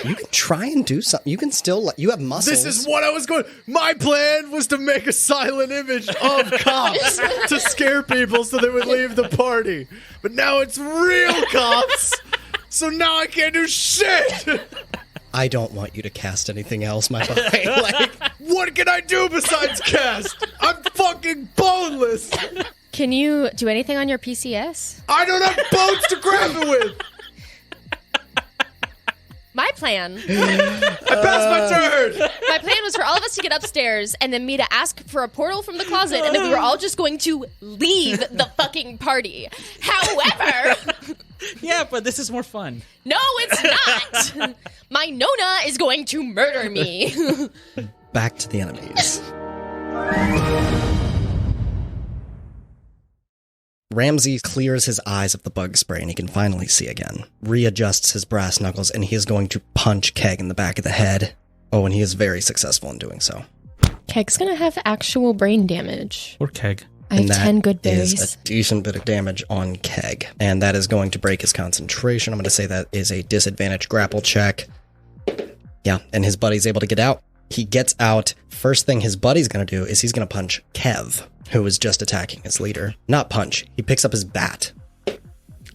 You can try and do something. You can still, you have muscles. This is what I was going. My plan was to make a silent image of cops to scare people so they would leave the party. But now it's real cops. So now I can't do shit. I don't want you to cast anything else, my boy. Like, What can I do besides cast? I'm fucking boneless. Can you do anything on your PCS? I don't have bones to grab it with. My plan. I passed my turn. My plan was for all of us to get upstairs and then me to ask for a portal from the closet and then we were all just going to leave the fucking party. However, Yeah, but this is more fun. no, it's not. My Nona is going to murder me. back to the enemies. Ramsey clears his eyes of the bug spray and he can finally see again. Readjusts his brass knuckles and he is going to punch Keg in the back of the head. Oh, and he is very successful in doing so. Keg's gonna have actual brain damage. Or Keg. I have And that 10 good is berries. a decent bit of damage on Keg. And that is going to break his concentration. I'm going to say that is a disadvantage grapple check. Yeah, and his buddy's able to get out. He gets out. First thing his buddy's going to do is he's going to punch Kev, who was just attacking his leader. Not punch. He picks up his bat.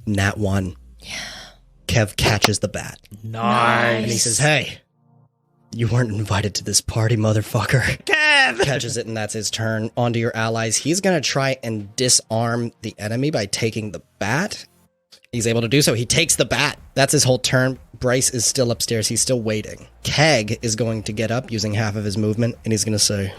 Nat 1. Yeah. Kev catches the bat. Nice. And he says, hey, you weren't invited to this party, motherfucker. Kev! Catches it, and that's his turn. On to your allies. He's going to try and disarm the enemy by taking the bat. He's able to do so. He takes the bat. That's his whole turn. Bryce is still upstairs. He's still waiting. Keg is going to get up using half of his movement, and he's going to say,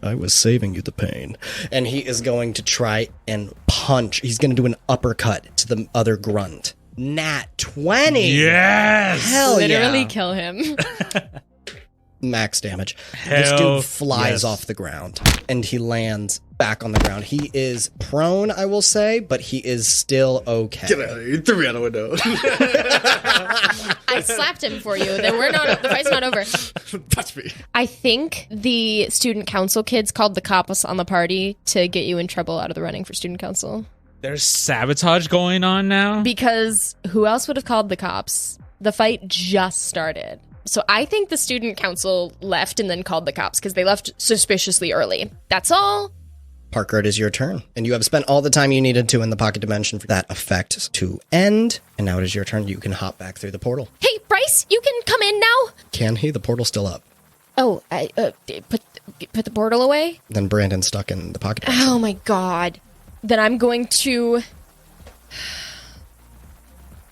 I was saving you the pain. And he is going to try and punch. He's going to do an uppercut to the other grunt. Nat 20. Yes! Hell Literally yeah. kill him. Max damage. This Hell dude flies yes. off the ground and he lands back on the ground. He is prone, I will say, but he is still okay. Get out of here. You threw me out the window. I slapped him for you. The fight's not over. Touch me. I think the student council kids called the cops on the party to get you in trouble out of the running for student council. There's sabotage going on now? Because who else would have called the cops? The fight just started. So I think the student council left and then called the cops because they left suspiciously early. That's all. Parker, it is your turn. And you have spent all the time you needed to in the pocket dimension for that effect to end. And now it is your turn. You can hop back through the portal. Hey, Bryce, you can come in now. Can he? The portal's still up. Oh, I put the portal away. Then Brandon's stuck in the pocket dimension. Oh my god. Then I'm going to...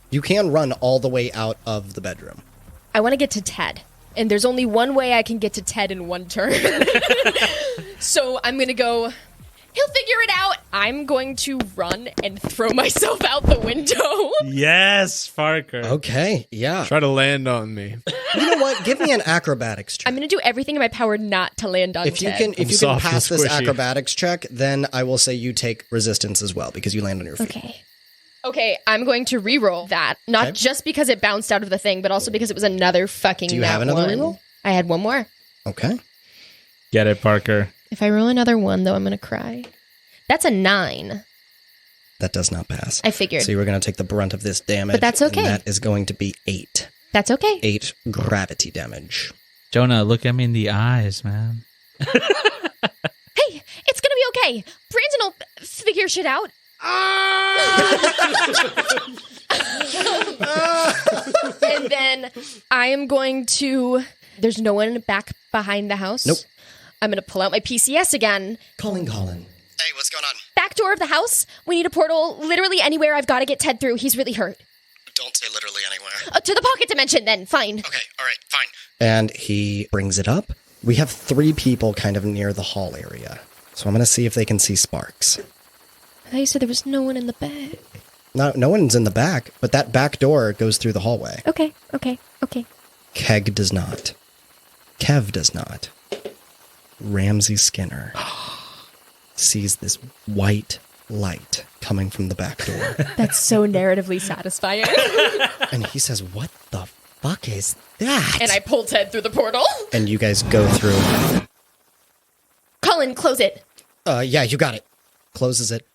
You can run all the way out of the bedroom. I want to get to Ted. And there's only one way I can get to Ted in one turn. So I'm going to go... He'll figure it out. I'm going to run and throw myself out the window. Yes, Parker. Okay, yeah. Try to land on me. You know what? Give me an acrobatics check. I'm going to do everything in my power not to land on If you Ted. can, if you can soft and pass this squishy. acrobatics check, then I will say you take resistance as well because you land on your feet. Okay, I'm going to re-roll that. Not Okay. just because it bounced out of the thing, but also because it was another fucking Do you nat have another one. reroll? I had one more. Okay. Get it, Parker. If I roll another one, though, I'm going to cry. That's a 9. That does not pass. I figured. So you were going to take the brunt of this damage. But that's okay. And that is going to be 8. That's okay. 8 gravity damage. Jonah, look at me in the eyes, man. Hey, it's going to be okay. Brandon will figure shit out. And then I am going to... There's no one back behind the house. Nope. I'm going to pull out my PCS again. Colin. Hey, what's going on? Back door of the house. We need a portal literally anywhere. I've got to get Ted through. He's really hurt. Don't say literally anywhere. To the pocket dimension, then. Fine. Okay, all right, fine. And he brings it up. We have 3 people kind of near the hall area. So I'm going to see if they can see sparks. I thought you said there was no one in the back. No one's in the back, but that back door goes through the hallway. Okay. Keg does not. Kev does not. Ramsey Skinner sees this white light coming from the back door. That's so narratively satisfying. And he says, what the fuck is that? And I pull Ted through the portal. And you guys go through. Colin, close it. Yeah, you got it. Closes it.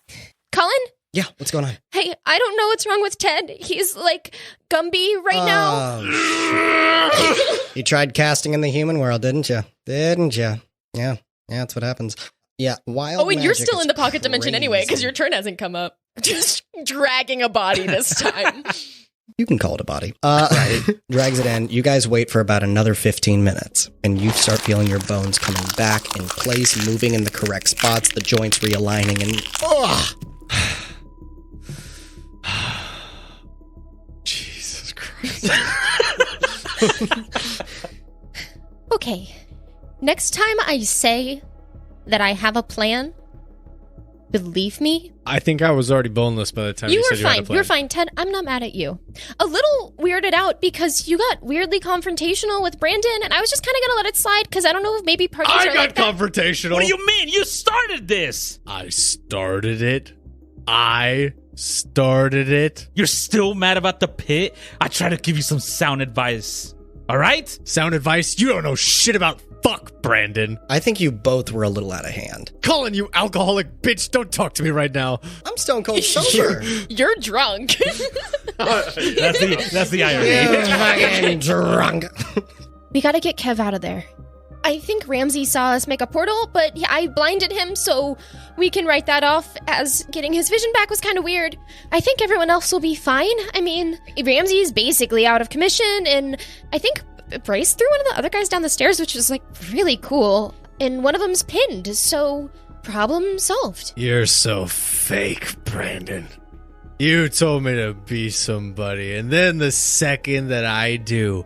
Colin? Yeah, what's going on? Hey, I don't know what's wrong with Ted. He's like Gumby right now. Oh, shit. You tried casting in the human world, didn't you? Yeah, that's what happens. Yeah, wild. Oh, and you're magic still is in the pocket dimension anyway, because crazy. your turn hasn't come up. Just dragging a body this time. You can call it a body. Drags it in. You guys wait for about another 15 minutes, and you start feeling your bones coming back in place, moving in the correct spots, the joints realigning, and Jesus Christ. Okay. Next time I say that I have a plan, believe me? I think I was already boneless by the time you said you had a plan. You're fine, Ted. I'm not mad at you. A little weirded out because you got weirdly confrontational with Brandon, and I was just kind of going to let it slide because I don't know if maybe parties I are got like that. confrontational. What do you mean? You started this. I started it. I started it. You're still mad about the pit? I try to give you some sound advice. All right? Sound advice? You don't know shit about fuck, Brandon. I think you both were a little out of hand. Calling you alcoholic bitch. Don't talk to me right now. I'm stone cold sober. You're drunk. That's the irony. You're fucking drunk. We gotta get Kev out of there. I think Ramsey saw us make a portal, but I blinded him, so we can write that off as getting his vision back was kind of weird. I think everyone else will be fine. I mean, Ramsey's basically out of commission, and I think Bryce threw one of the other guys down the stairs, which was, like, really cool. And one of them's pinned, so problem solved. You're so fake, Brandon. You told me to be somebody, and then the second that I do,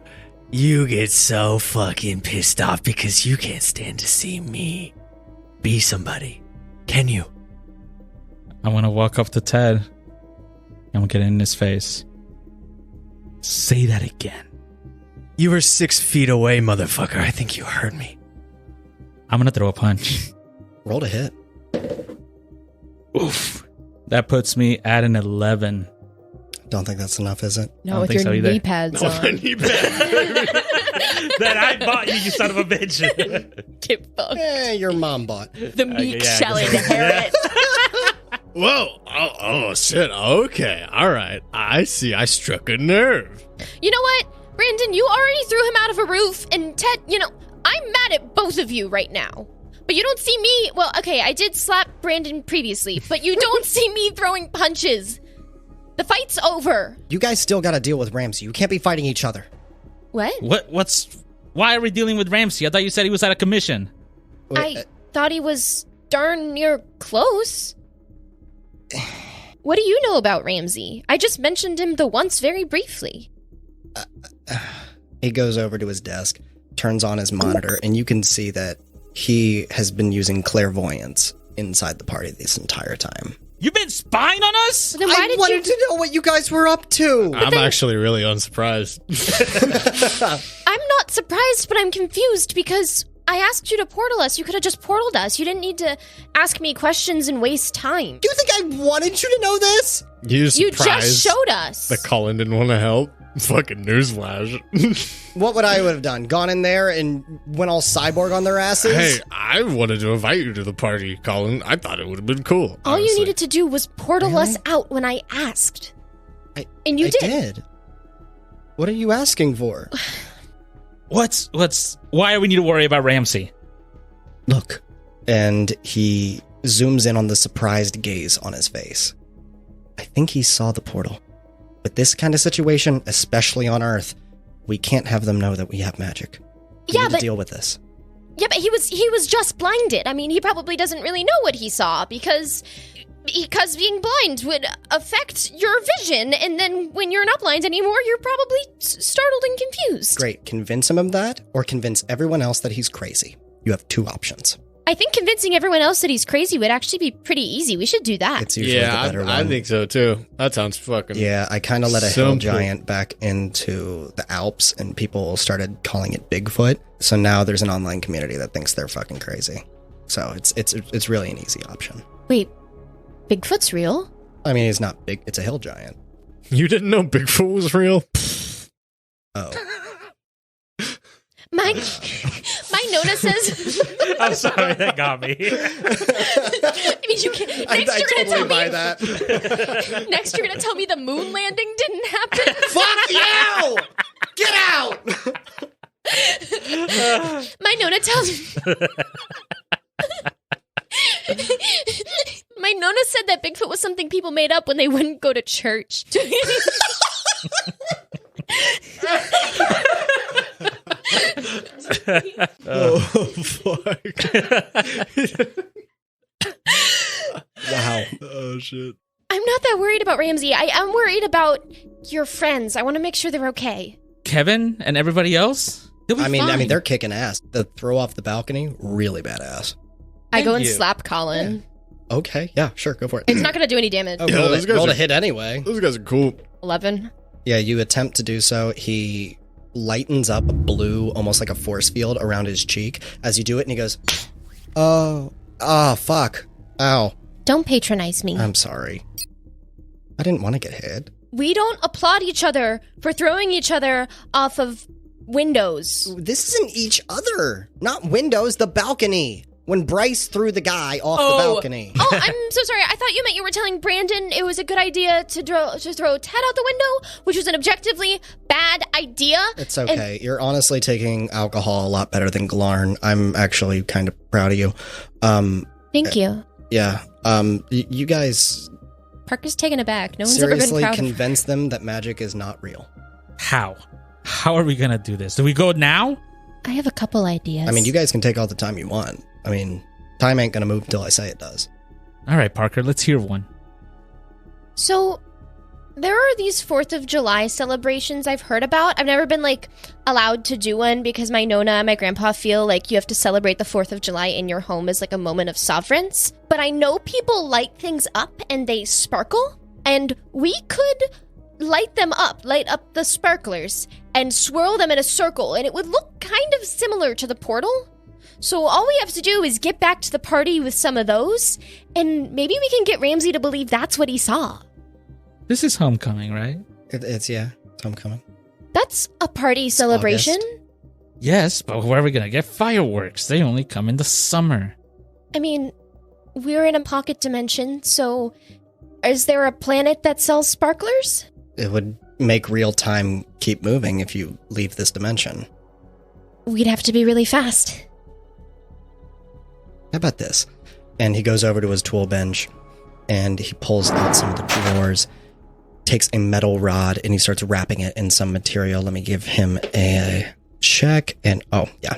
you get so fucking pissed off because you can't stand to see me be somebody. Can you? I want to walk up to Ted and get in his face. Say that again. You were 6 feet away, motherfucker. I think you heard me. I'm going to throw a punch. Roll to hit. Oof. That puts me at an 11. Don't think that's enough, is it? No, with your knee pads on. That I bought you, you son of a bitch. Get fucked. Your mom bought. The meek yeah, shall inherit. Whoa. Oh, shit. Okay. All right. I see. I struck a nerve. You know what? Brandon, you already threw him out of a roof, and Ted, I'm mad at both of you right now. But you don't see me, well, okay, I did slap Brandon previously, but you don't see me throwing punches. The fight's over. You guys still got to deal with Ramsey. You can't be fighting each other. What? Why are we dealing with Ramsey? I thought you said he was out of commission. I thought he was darn near close. What do you know about Ramsey? I just mentioned him the once very briefly. He goes over to his desk, turns on his monitor, and you can see that he has been using clairvoyance inside the party this entire time. You've been spying on us? Then why I wanted to know what you guys were up to. I'm actually really unsurprised. I'm not surprised, but I'm confused because I asked you to portal us. You could have just portaled us. You didn't need to ask me questions and waste time. Do you think I wanted you to know this? You just showed us. that Colin didn't want to help. Fucking newsflash. What would I have done? Gone in there and went all cyborg on their asses? Hey, I wanted to invite you to the party, Colin. I thought it would have been cool. All honestly. you needed to do was portal Really? us out when I asked. And you did. What are you asking for? Why do we need to worry about Ramsey? Look. And he zooms in on the surprised gaze on his face. I think he saw the portal. With this kind of situation, especially on Earth, we can't have them know that we have magic. We need to deal with this. Yeah, but he was just blinded. I mean, he probably doesn't really know what he saw because being blind would affect your vision, and then when you're not blind anymore, you're probably startled and confused. Great. Convince him of that, or convince everyone else that he's crazy. You have 2 options. I think convincing everyone else that he's crazy would actually be pretty easy. We should do that. It's usually the better one. I think so too. That sounds fucking. Yeah, I kind of let a hill simple. giant back into the Alps, and people started calling it Bigfoot. So now there's an online community that thinks they're fucking crazy. So it's really an easy option. Wait, Bigfoot's real? I mean, it's not big. It's a hill giant. You didn't know Bigfoot was real? Oh. My Nona says. I'm sorry, that got me. I mean, you can. I Next, you're totally gonna buy tell me. that. Next, you're gonna tell me the moon landing didn't happen. Fuck you! Get out! My Nona tells me. My Nona said that Bigfoot was something people made up when they wouldn't go to church. Oh, fuck. Wow. Oh, shit. I'm not that worried about Ramsey. I am worried about your friends. I want to make sure they're okay. Kevin and everybody else? I mean, they're kicking ass. The throw off the balcony, really badass. I go and you. slap Colin. Okay, yeah, sure, go for it. It's not going to do any damage. Oh, Yeah, roll those it. guys Roll are- to hit anyway. Those guys are cool. 11. Yeah, you attempt to do so. He lightens up a blue, almost like a force field around his cheek as you do it, and he goes, fuck. Ow. Don't patronize me. I'm sorry. I didn't want to get hit. We don't applaud each other for throwing each other off of windows. This isn't each other. Not windows, the balcony. When Bryce threw the guy off the balcony. Oh, I'm so sorry. I thought you meant you were telling Brandon it was a good idea to throw Ted out the window, which was an objectively bad idea. It's okay. You're honestly taking alcohol a lot better than Glarn. I'm actually kind of proud of you. Thank you. Yeah. You guys Parker's taken aback. No one's ever been seriously proud of her. convince them that magic is not real. How? How are we gonna do this? Do we go now? I have a couple ideas. I mean, you guys can take all the time you want. I mean, time ain't gonna move until I say it does. All right, Parker, let's hear one. So, there are these 4th of July celebrations I've heard about. I've never been, allowed to do one because my Nona and my grandpa feel like you have to celebrate the 4th of July in your home as, a moment of sovereigns. But I know people light things up and they sparkle, and we could light up the sparklers, and swirl them in a circle, and it would look kind of similar to the portal. So all we have to do is get back to the party with some of those, and maybe we can get Ramsey to believe that's what he saw. This is homecoming, right? It's homecoming. That's a party celebration. August. Yes, but where are we gonna get fireworks? They only come in the summer. I mean, we're in a pocket dimension, so is there a planet that sells sparklers? It would make real time keep moving if you leave this dimension. We'd have to be really fast. How about this? And he goes over to his tool bench and he pulls out some of the drawers, takes a metal rod, and he starts wrapping it in some material. Let me give him a check. And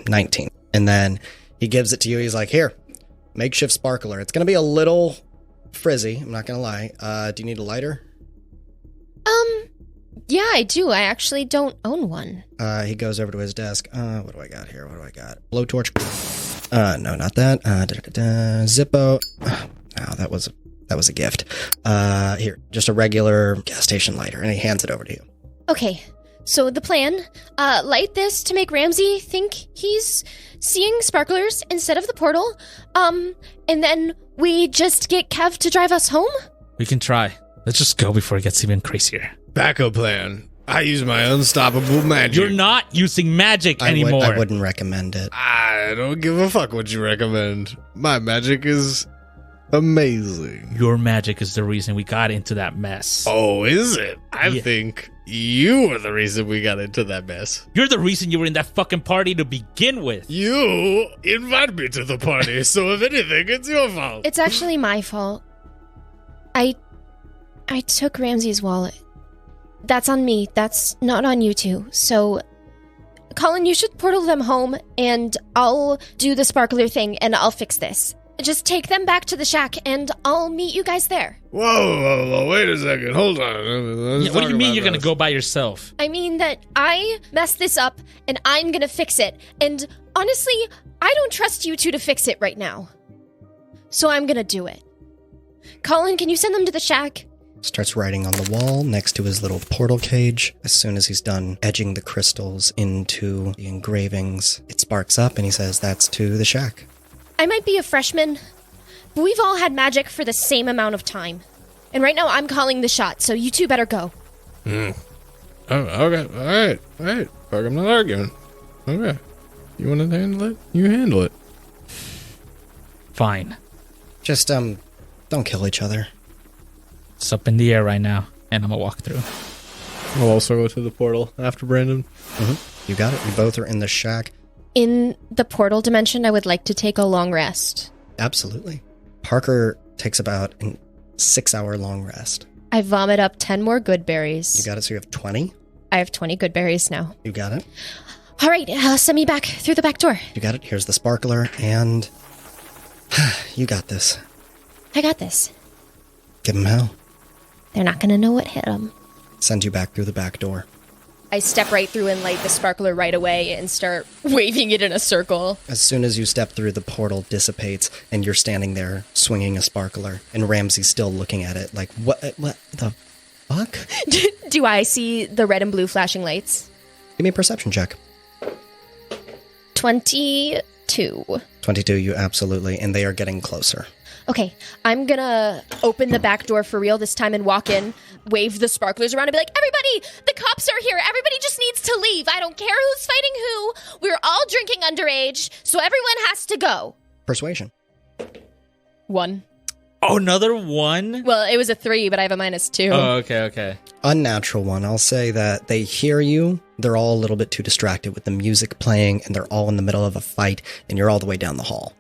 19. And then he gives it to you. He's like, here, makeshift sparkler. It's going to be a little frizzy. I'm not going to lie. Do you need a lighter? Yeah, I do. I actually don't own one. He goes over to his desk. What do I got here? What do I got? Blowtorch. No, not that. Zippo. Oh, that was a gift. Here, just a regular gas station lighter, and he hands it over to you. Okay, so the plan, light this to make Ramsey think he's seeing sparklers instead of the portal, and then we just get Kev to drive us home? We can try. Let's just go before it gets even crazier. Backup plan. I use my unstoppable magic. You're not using magic anymore. I wouldn't recommend it. I don't give a fuck what you recommend. My magic is amazing. Your magic is the reason we got into that mess. Oh, is it? I Yeah. think you were the reason we got into that mess. You're the reason you were in that fucking party to begin with. You invited me to the party, so if anything, it's your fault. It's actually my fault. I took Ramsey's wallet. That's on me. That's not on you two. So, Colin, you should portal them home, and I'll do the sparkler thing, and I'll fix this. Just take them back to the shack, and I'll meet you guys there. Whoa, wait a second. Hold on. Yeah, what do you mean you're going to go by yourself? I mean that I messed this up, and I'm gonna fix it. And honestly, I don't trust you two to fix it right now. So I'm gonna do it. Colin, can you send them to the shack? Starts writing on the wall next to his little portal cage. As soon as he's done edging the crystals into the engravings, it sparks up and he says, "That's to the shack." I might be a freshman, but we've all had magic for the same amount of time. And right now I'm calling the shot, so you two better go. Oh, okay. All right. Fuck, I'm not arguing. Okay. You want to handle it? You handle it. Fine. Just, don't kill each other. It's up in the air right now, and I'm going to walk through. I'll also go to the portal after Brandon. You got it. You both are in the shack. In the portal dimension, I would like to take a long rest. Absolutely. Parker takes about a 6-hour long rest. I vomit up 10 more good berries. You got it, so you have 20? I have 20 good berries now. You got it? All right, send me back through the back door. You got it. Here's the sparkler, and you got this. I got this. Give him hell. They're not going to know what hit them. Sends you back through the back door. I step right through and light the sparkler right away and start waving it in a circle. As soon as you step through, the portal dissipates, and you're standing there swinging a sparkler, and Ramsey's still looking at it like, what the fuck? Do I see the red and blue flashing lights? Give me a perception check. 22. 22, you absolutely, and they are getting closer. Okay, I'm gonna open the back door for real this time and walk in, wave the sparklers around and be like, everybody, the cops are here. Everybody just needs to leave. I don't care who's fighting who. We're all drinking underage, so everyone has to go. Persuasion. 1. Oh, another 1? Well, it was a 3, but I have a -2. Oh, okay. Unnatural one. I'll say that they hear you. They're all a little bit too distracted with the music playing, and they're all in the middle of a fight, and you're all the way down the hall.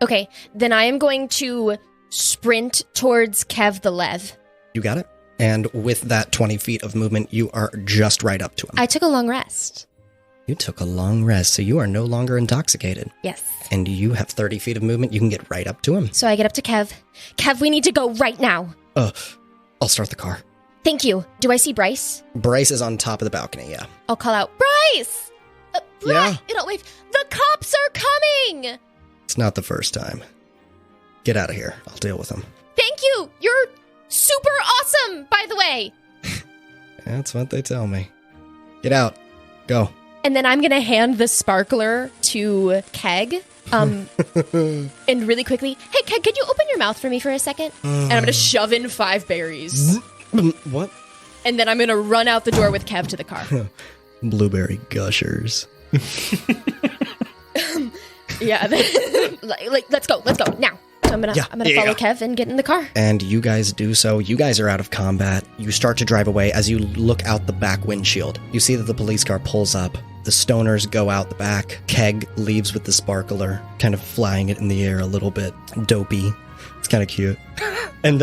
Okay, then I am going to sprint towards Kev the Lev. You got it? And with that 20 feet of movement, you are just right up to him. I took a long rest. You took a long rest, so you are no longer intoxicated. Yes. And you have 30 feet of movement. You can get right up to him. So I get up to Kev. Kev, we need to go right now. I'll start the car. Thank you. Do I see Bryce? Bryce is on top of the balcony, yeah. I'll call out, Bryce! Yeah? You don't wave. The cops are coming! It's not the first time. Get out of here. I'll deal with him. Thank you! You're super awesome, by the way! That's what they tell me. Get out. Go. And then I'm gonna hand the sparkler to Keg. And really quickly, hey Keg, could you open your mouth for me for a second? And I'm gonna shove in 5 berries. What? And then I'm gonna run out the door with Kev to the car. Blueberry gushers. Yeah, let's go now. So I'm gonna follow Kev and get in the car. And you guys do so. You guys are out of combat. You start to drive away. As you look out the back windshield, you see that the police car pulls up. The stoners go out the back. Keg leaves with the sparkler, kind of flying it in the air a little bit. Dopey. It's kind of cute. And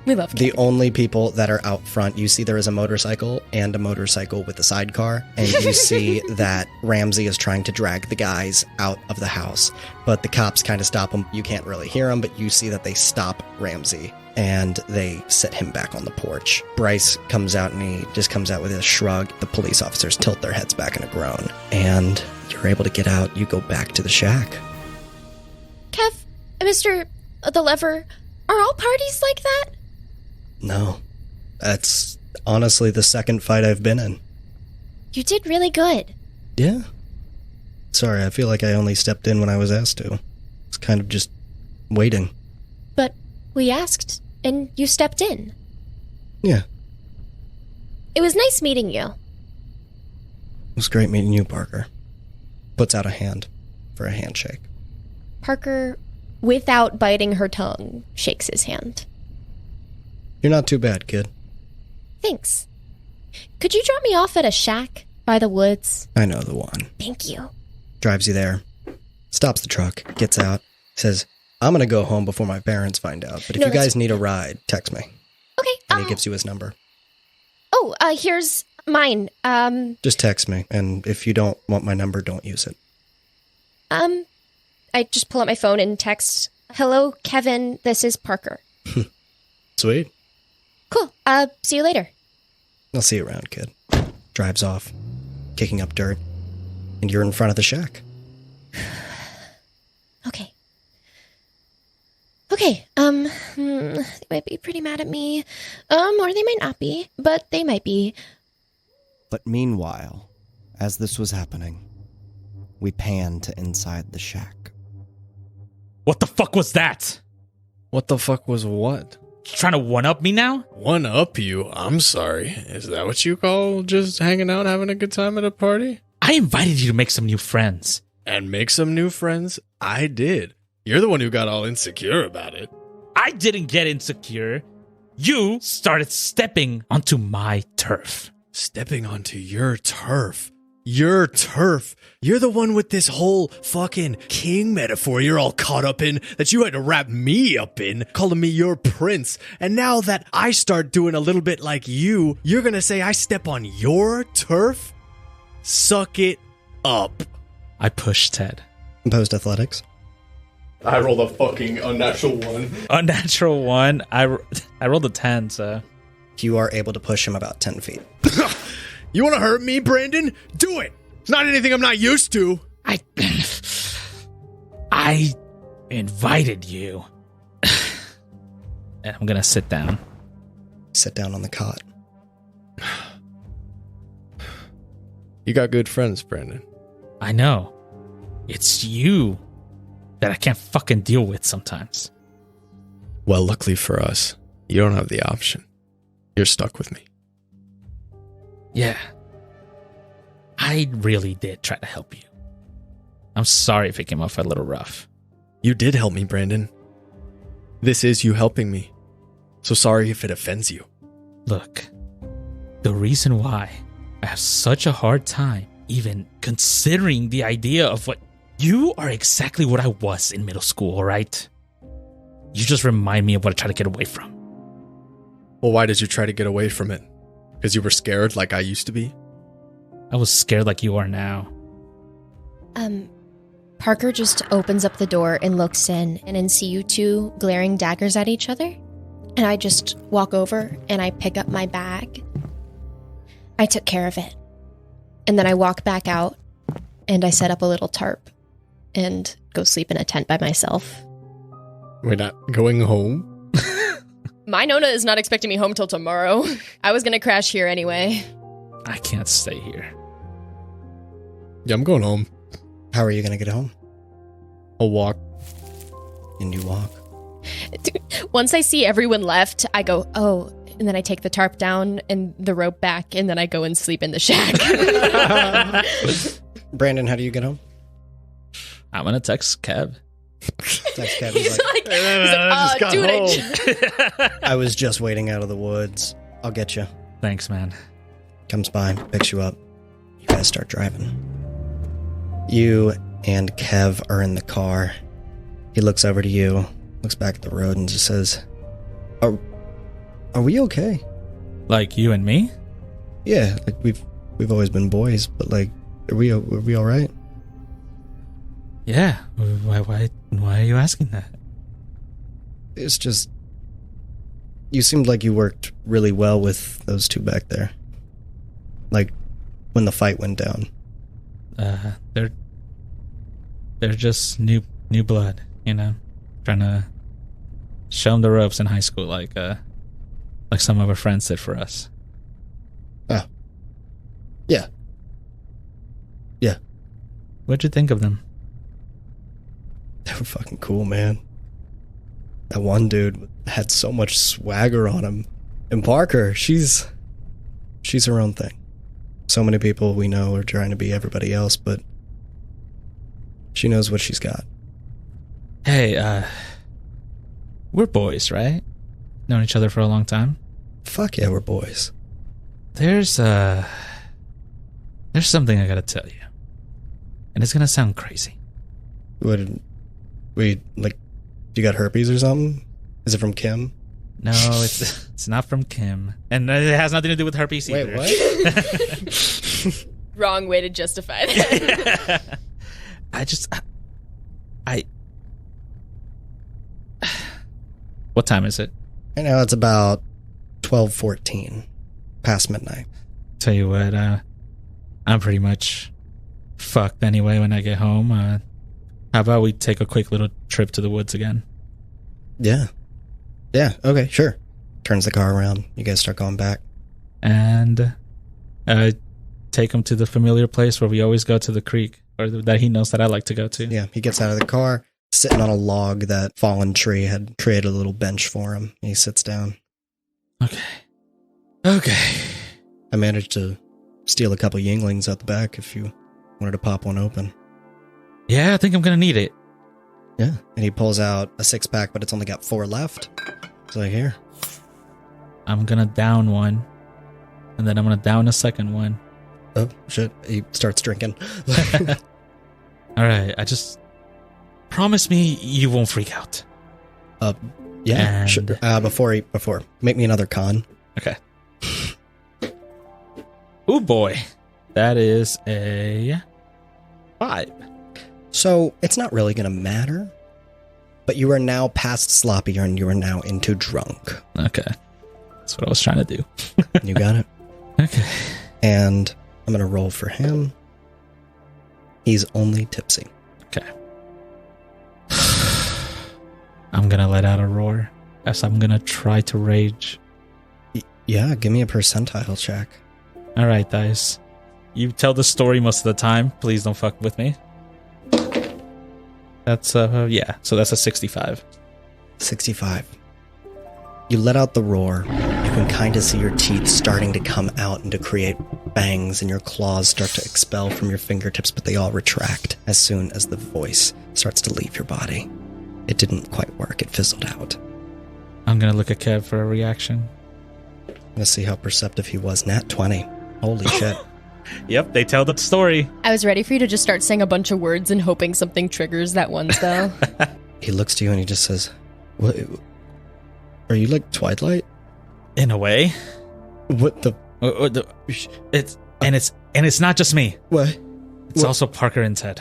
we love Keg. the only people that are out front, you see there is a motorcycle and a motorcycle with a sidecar. And you see that Ramsey is trying to drag the guys out of the house. But the cops kind of stop him. You can't really hear them, but you see that they stop Ramsey. And they set him back on the porch. Bryce comes out and he just comes out with a shrug. The police officers tilt their heads back in a groan. And you're able to get out. You go back to the shack. Kev, Mr. The Lever, are all parties like that? No. That's honestly the second fight I've been in. You did really good. Yeah. Sorry, I feel like I only stepped in when I was asked to. It's kind of just waiting. But we asked, and you stepped in. Yeah. It was nice meeting you. It was great meeting you, Parker. Puts out a hand for a handshake. Parker, without biting her tongue, shakes his hand. You're not too bad, kid. Thanks. Could you drop me off at a shack by the woods? I know the one. Thank you. Drives you there. Stops the truck. Gets out. Says, I'm going to go home before my parents find out. But if you guys need a ride, text me. Okay. And he gives you his number. Oh, here's mine. Just text me. And if you don't want my number, don't use it. I just pull out my phone and text, hello, Kevin, this is Parker. Sweet. Cool. See you later. I'll see you around, kid. Drives off, kicking up dirt. And you're in front of the shack. Okay. They might be pretty mad at me. Or they might not be, but they might be. But meanwhile, as this was happening, we pan to inside the shack. What the fuck was that? What the fuck was what? Trying to one-up me now? One up you? I'm sorry. Is that what you call just hanging out, having a good time at a party? I invited you to make some new friends. And make some new friends? I did. You're the one who got all insecure about it. I didn't get insecure. You started stepping onto my turf. Stepping onto your turf? Your turf? You're the one with this whole fucking king metaphor you're all caught up in that you had to wrap me up in, calling me your prince. And now that I start doing a little bit like you, you're gonna say I step on your turf? Suck it up. I pushed Ted. Opposed athletics. I rolled a fucking unnatural 1. Unnatural 1. I rolled a 10, so. You are able to push him about 10 feet. You want to hurt me, Brandon? Do it. It's not anything I'm not used to. I invited you. And I'm gonna sit down. Sit down on the cot. You got good friends, Brandon. I know. It's you that I can't fucking deal with sometimes. Well, luckily for us, you don't have the option. You're stuck with me. Yeah. I really did try to help you. I'm sorry if it came off a little rough. You did help me, Brandon. This is you helping me. So sorry if it offends you. Look, the reason why I have such a hard time even considering the idea of what you are exactly what I was in middle school, all right? You just remind me of what I try to get away from. Well, why did you try to get away from it? Because you were scared like I used to be? I was scared like you are now. Parker just opens up the door and looks in and then see you two glaring daggers at each other. And I just walk over and I pick up my bag. I took care of it. And then I walk back out and I set up a little tarp and go sleep in a tent by myself. We're not going home? My Nona is not expecting me home till tomorrow. I was going to crash here anyway. I can't stay here. Yeah, I'm going home. How are you going to get home? I'll walk. And you walk. Dude, once I see everyone left, I go, oh, and then I take the tarp down and the rope back, and then I go and sleep in the shack. Brandon, how do you get home? I'm gonna text Kev. Text Kev. He's like, dude, I was just waiting out of the woods. I'll get you. Thanks, man. Comes by, picks you up. You guys start driving. You and Kev are in the car. He looks over to you, looks back at the road, and just says, Are we okay? Like you and me? Yeah, like we've always been boys, but like, are we all right? Yeah. Why are you asking that? It's just, you seemed like you worked really well with those two back there. Like, when the fight went down. They're just new blood, you know? Trying to show them the ropes in high school, like some of our friends did for us. Oh. Yeah. Yeah. What'd you think of them? They were fucking cool, man. That one dude had so much swagger on him. And Parker, she's her own thing. So many people we know are trying to be everybody else, but she knows what she's got. Hey, we're boys, right? Known each other for a long time. Fuck yeah, we're boys. There's something I gotta tell you. And it's gonna sound crazy. You got herpes or something? Is it from Kim? No, it's not from Kim. And it has nothing to do with herpes either. Wait, what? Wrong way to justify that. What time is it? I know it's about 12:14, past midnight. Tell you what, I'm pretty much fucked anyway when I get home. How about we take a quick little trip to the woods again? Yeah. Yeah, okay, sure. Turns the car around. You guys start going back. And take him to the familiar place where we always go to the creek, or that he knows that I like to go to. Yeah, he gets out of the car, sitting on a log that fallen tree had created a little bench for him. He sits down. Okay. I managed to steal a couple Yinglings out the back if you wanted to pop one open. Yeah, I think I'm gonna need it. Yeah. And he pulls out a 6-pack, but it's only got 4 left. It's like, here. I'm gonna down one, and then I'm gonna down a second one. Oh, shit. He starts drinking. Alright, I just... Promise me you won't freak out. Yeah, And- sure. Before. Make me another con. Okay. Ooh, boy. That is a 5. So, it's not really going to matter, but you are now past sloppy and you are now into drunk. Okay. That's what I was trying to do. You got it? Okay. And I'm going to roll for him. He's only tipsy. Okay. I'm gonna let out a roar as I'm gonna try to rage. Yeah, give me a percentile check. All right, guys. You tell the story most of the time. Please don't fuck with me. That's, yeah. So that's a 65. 65. You let out the roar. You can kind of see your teeth starting to come out and to create bangs, and your claws start to expel from your fingertips, but they all retract as soon as the voice starts to leave your body. It didn't quite work. It fizzled out. I'm gonna look at Kev for a reaction. Let's see how perceptive he was. Nat 20. Holy shit. Yep, they tell the story. I was ready for you to just start saying a bunch of words and hoping something triggers that one spell. He looks to you and he just says, "What? Are you like Twilight? In a way. What the? It's not just me. What? It's also Parker and Ted.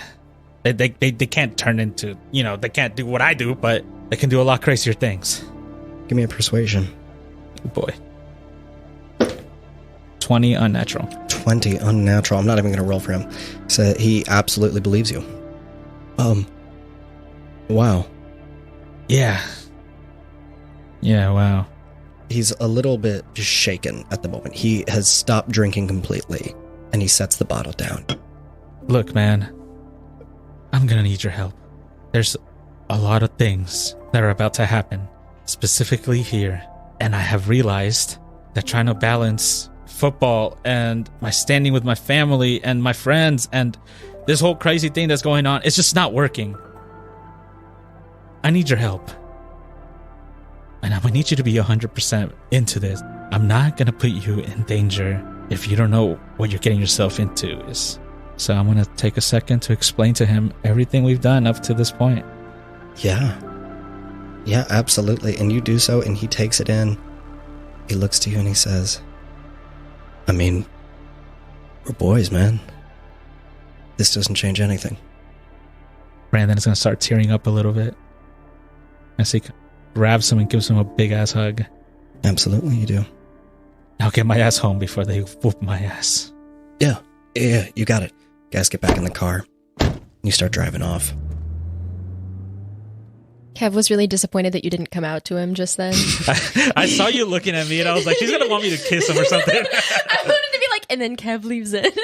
They can't turn into, they can't do what I do, but they can do a lot crazier things. Give me a persuasion." Oh boy. 20 unnatural. 20 unnatural. I'm not even going to roll for him. So he absolutely believes you. Wow. Yeah. Yeah, wow. He's a little bit just shaken at the moment. He has stopped drinking completely, and he sets the bottle down. Look, man. I'm gonna need your help. There's a lot of things that are about to happen, specifically here. And I have realized that trying to balance football and my standing with my family and my friends and this whole crazy thing that's going on, it's just not working. I need your help. And I'm gonna need you to be 100% into this. I'm not gonna put you in danger if you don't know what you're getting yourself into. So I'm gonna take a second to explain to him everything we've done up to this point. Yeah, absolutely. And you do so, and he takes it in. He looks to you and he says, I mean, we're boys, man. This doesn't change anything. Brandon is gonna start tearing up a little bit as he grabs him and gives him a big ass hug. Absolutely, you do. I'll get my ass home before they whoop my ass. Yeah, you got it. Guys, get back in the car. You start driving off. Kev was really disappointed that you didn't come out to him just then. I saw you looking at me and I was like, she's gonna want me to kiss him or something. I wanted to be like, and then Kev leaves it.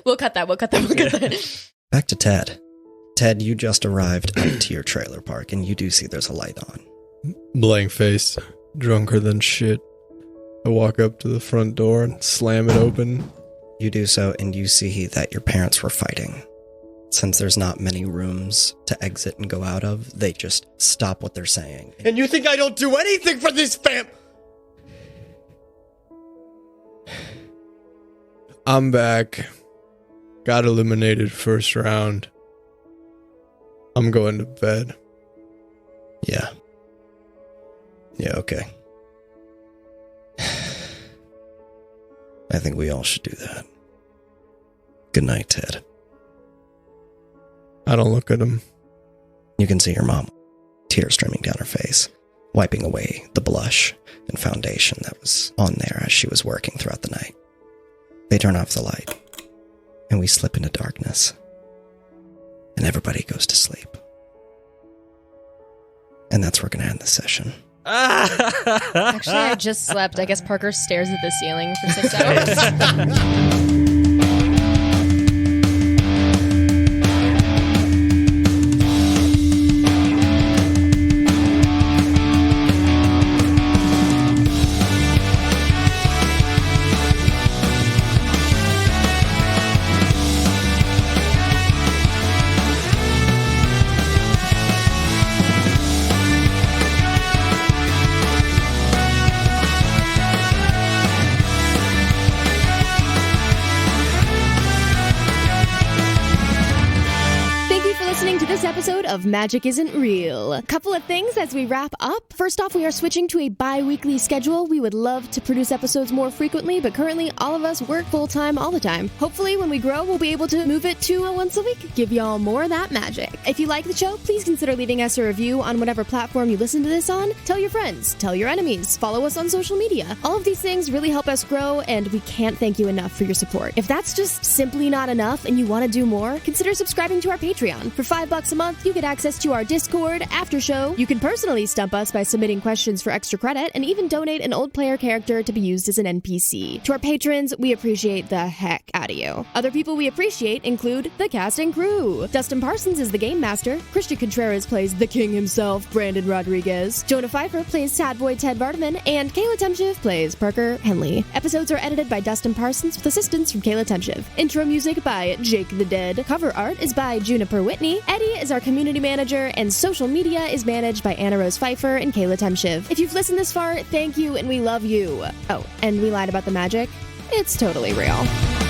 We'll cut that. Back to Ted. Ted, you just arrived out to your trailer park, and you do see there's a light on. Blank face, drunker than shit. I walk up to the front door and slam it open. You do so, and you see that your parents were fighting. Since there's not many rooms to exit and go out of, they just stop what they're saying. And you think I don't do anything for this fam? I'm back. Got eliminated first round. I'm going to bed. Yeah, okay. I think we all should do that. Good night, Ted. I don't look at him. You can see your mom, tears streaming down her face, wiping away the blush and foundation that was on there as she was working throughout the night. They turn off the light, and we slip into darkness, and everybody goes to sleep. And that's where we're going to end this session. Actually, I just slept. I guess Parker stares at the ceiling for 6 hours. of Magic Isn't Real. Couple of things as we wrap up. First off, we are switching to a bi-weekly schedule. We would love to produce episodes more frequently, but currently all of us work full-time all the time. Hopefully, when we grow, we'll be able to move it to a once a week. Give y'all more of that magic. If you like the show, please consider leaving us a review on whatever platform you listen to this on. Tell your friends, tell your enemies, follow us on social media. All of these things really help us grow, and we can't thank you enough for your support. If that's just simply not enough and you want to do more, consider subscribing to our Patreon. For $5 a month, you get access to our Discord, after show. You can personally stump us by submitting questions for extra credit, and even donate an old player character to be used as an NPC. To our patrons, we appreciate the heck out of you. Other people we appreciate include the cast and crew. Dustin Parsons is the game master. Christian Contreras plays the king himself, Brandon Rodriguez. Jonah Pfeiffer plays Sad Boy Ted Vardaman, and Kayla Temshiv plays Parker Henley. Episodes are edited by Dustin Parsons with assistance from Kayla Temshiv. Intro music by Jake the Dead. Cover art is by Juniper Whitney. Eddie is our community manager, and social media is managed by Anna Rose Pfeiffer and Kayla Temshiv. If you've listened this far, thank you, and we love you. Oh, and we lied about the magic. It's totally real.